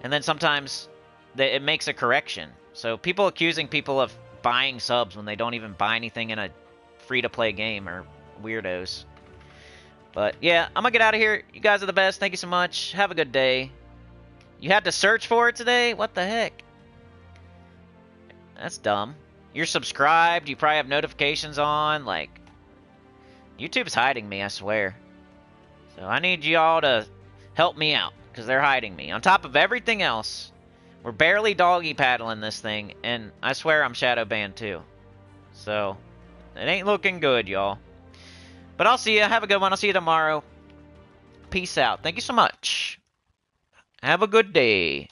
And then sometimes it makes a correction. So people accusing people of buying subs when they don't even buy anything in a free-to-play game are weirdos. But yeah, I'm gonna get out of here. You guys are the best. Thank you so much. Have a good day. You had to search for it today? What the heck? That's dumb. You're subscribed. You probably have notifications on. Like, YouTube's hiding me, I swear. So I need y'all to help me out, because they're hiding me. On top of everything else, we're barely doggy paddling this thing, and I swear I'm shadow banned too. So it ain't looking good, y'all. But I'll see you. Have a good one. I'll see you tomorrow. Peace out. Thank you so much. Have a good day.